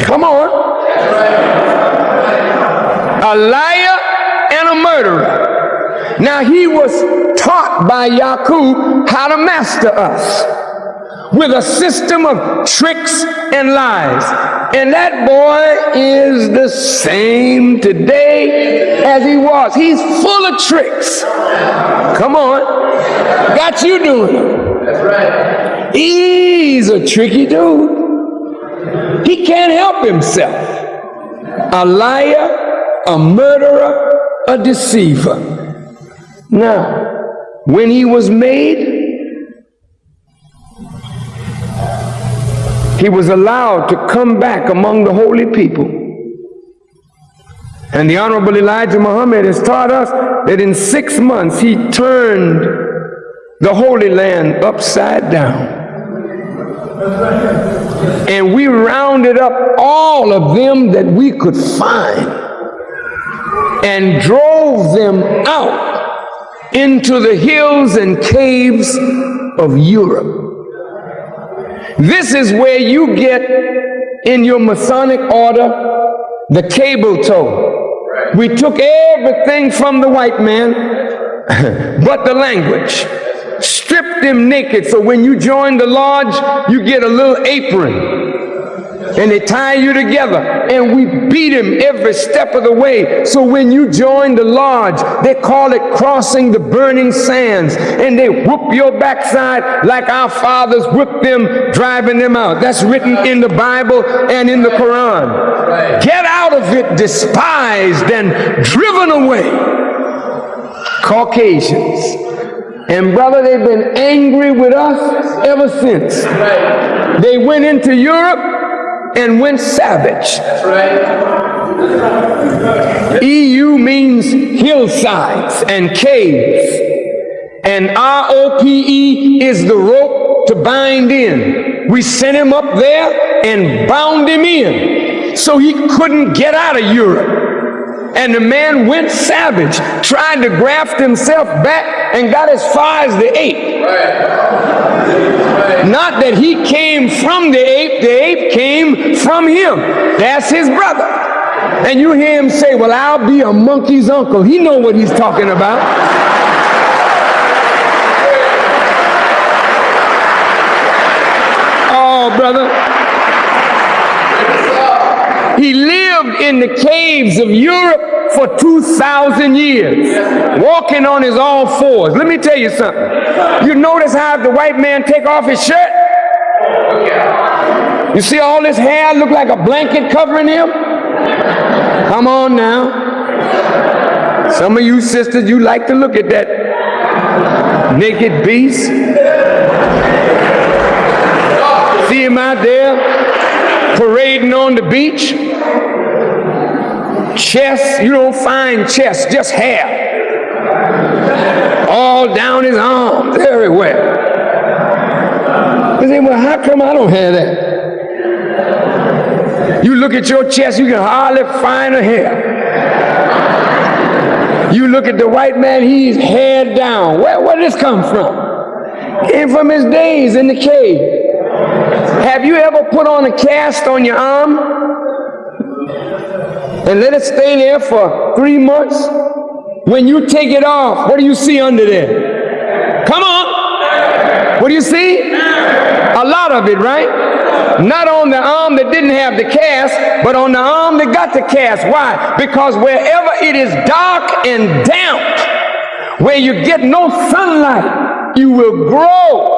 Come on. A liar and a murderer. Now he was taught by Yaqub how to master us with a system of tricks and lies. And that boy is the same today as he was. He's full of tricks. Come on. Got you doing it. That's right. He's a tricky dude. He can't help himself. A liar, a murderer, a deceiver. Now, when he was made, he was allowed to come back among the holy people. And the Honorable Elijah Muhammad has taught us that in 6 months he turned the Holy Land upside down. And we rounded up all of them that we could find and drove them out into the hills and caves of Europe. This is where you get in your Masonic order the cable tow. We took everything from the white man but the language. Stripped them naked, so when you join the lodge, you get a little apron. And they tie you together, and we beat him every step of the way. So when you join the lodge, they call it crossing the burning sands, and they whoop your backside like our fathers whipped them, driving them out. That's written in the Bible and in the Quran. Get out of it despised and driven away. Caucasians. And brother, they've been angry with us ever since. They went into Europe and went savage. That's right. EU means hillsides and caves. And ROPE is the rope to bind in. We sent him up there and bound him in so he couldn't get out of Europe. And the man went savage, tried to graft himself back and got as far as the ape. Right. Not that he came from the ape came from him. That's his brother. And you hear him say, well, I'll be a monkey's uncle. He knows what he's talking about. Oh, brother. He lived in the caves of Europe for 2,000 years, walking on his all fours. Let me tell you something. You notice how the white man take off his shirt? You see all this hair look like a blanket covering him? Come on now. Some of you sisters, you like to look at that naked beast. See him out there parading on the beach. Chest, you don't find chest, just hair. All down his arms, everywhere. You say, well, how come I don't have that? You look at your chest, you can hardly find a hair. You look at the white man, he's hair down. Where did this come from? Came from his days in the cave. Have you ever put on a cast on your arm and let it stay there for 3 months? When you take it off, what do you see under there? Come on. What do you see? A lot of it, right? Not on the arm that didn't have the cast, but on the arm that got the cast. Why? Because wherever it is dark and damp, where you get no sunlight, you will grow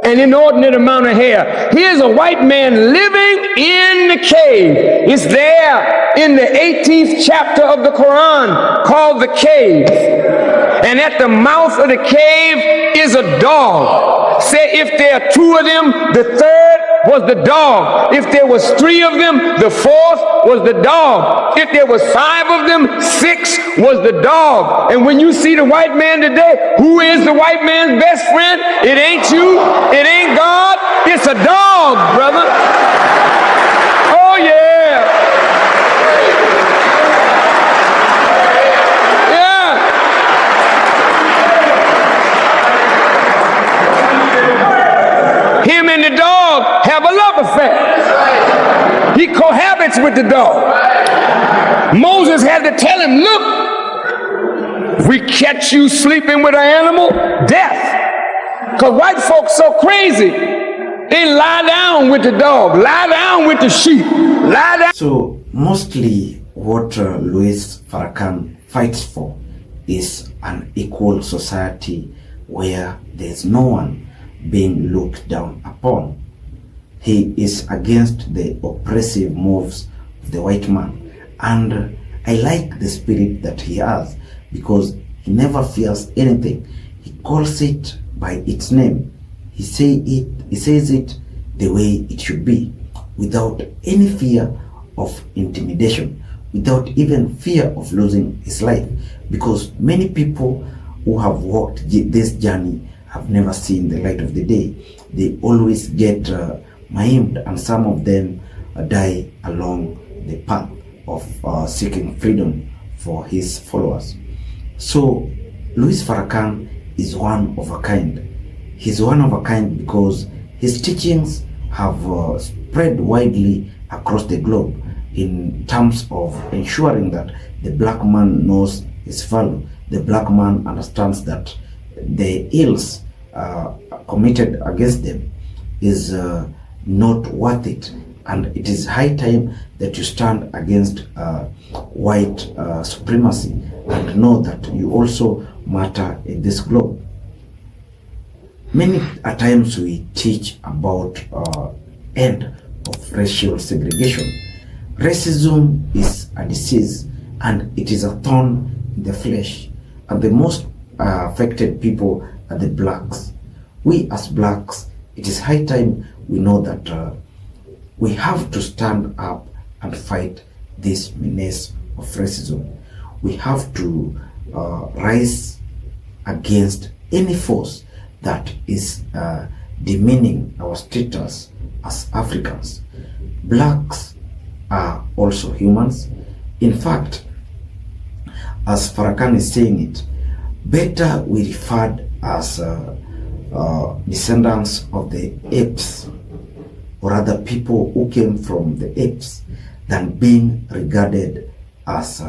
an inordinate amount of hair. Here's a white man living in the cave. It's there in the 18th chapter of the Quran, called the cave. And at the mouth of the cave is a dog. Say if there are two of them, the third was the dog. If there was three of them, the fourth was the dog. If there was five of them, six was the dog. And when you see the white man today, who is the white man's best friend? It ain't you, it ain't God, it's a dog, brother. Oh yeah. Him and the dog have a love affair. He cohabits with the dog. Moses had to tell him, look, if we catch you sleeping with an animal, death. Because white folks so crazy. They lie down with the dog, lie down with the sheep, lie down. So mostly what Louis Farrakhan fights for is an equal society where there's no one being looked down upon. He is against the oppressive moves of the white man, and I like the spirit that he has, because he never fears anything. He calls it by its name. He says it the way it should be, without any fear of intimidation, without even fear of losing his life, because many people who have walked this journey have never seen the light of the day. They always get maimed, and some of them die along the path of seeking freedom for his followers. So Louis Farrakhan is one of a kind. He's one of a kind because his teachings have spread widely across the globe in terms of ensuring that the black man knows his value. The black man understands that the ills committed against them is not worth it, and it is high time that you stand against white supremacy and know that you also matter in this globe. Many a times we teach about end of racial segregation. Racism is a disease, and it is a thorn in the flesh, and the most affected people are the blacks. We as blacks, it is high time we know that we have to stand up and fight this menace of racism. We have to rise against any force that is demeaning our status as Africans. Blacks are also humans. In fact, as Farrakhan is saying it, better we referred as descendants of the apes, or other people who came from the apes, than being regarded as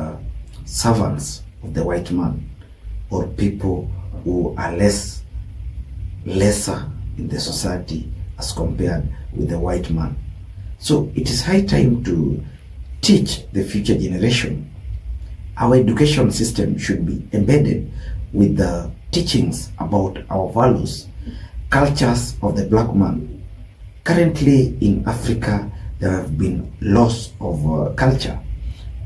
servants of the white man, or people who are lesser in the society as compared with the white man. So it is high time to teach the future generation. Our education system should be embedded with the teachings about our values, cultures of the black man. Currently in Africa, there have been loss of culture.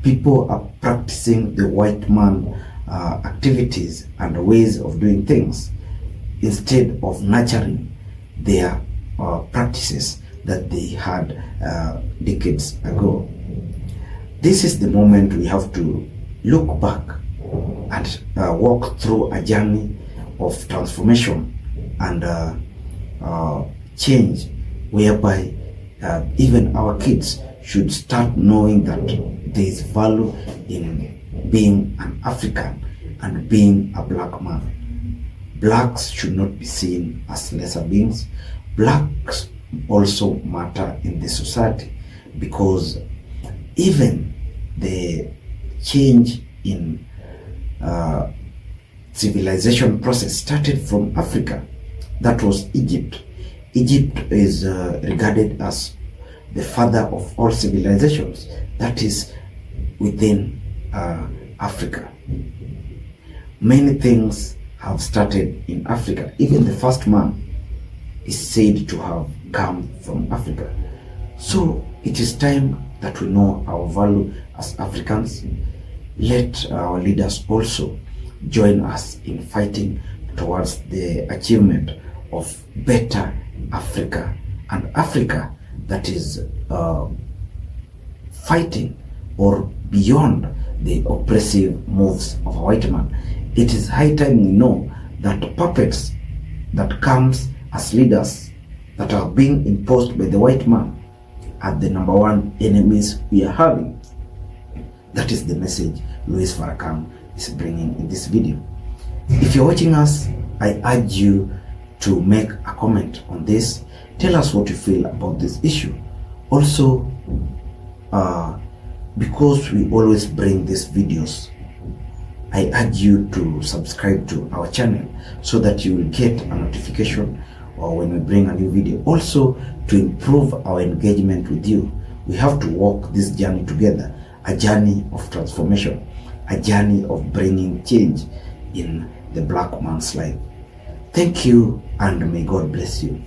People are practicing the white man activities and ways of doing things instead of nurturing their practices that they had decades ago. This is the moment we have to look back and walk through a journey of transformation and change, whereby even our kids should start knowing that there is value in being an African and being a black man. Blacks should not be seen as lesser beings. Blacks also matter in the society, because even the change in civilization process started from Africa. That was Egypt. Egypt is regarded as the father of all civilizations, that is within Africa. Many things have started in Africa. Even the first man is said to have come from Africa. So it is time that we know our value as Africans. Let our leaders also join us in fighting towards the achievement of better Africa, and Africa that is fighting or beyond the oppressive moves of a white man. It is high time we know that puppets that comes as leaders that are being imposed by the white man are the number one enemies we are having. That is the message Louis Farrakhan is bringing in this video. If you're watching us, I urge you to make a comment on this. Tell us what you feel about this issue. Also, because we always bring these videos, I urge you to subscribe to our channel so that you will get a notification or when we bring a new video. Also, to improve our engagement with you, we have to walk this journey together, a journey of transformation, a journey of bringing change in the black man's life. Thank you, and may God bless you.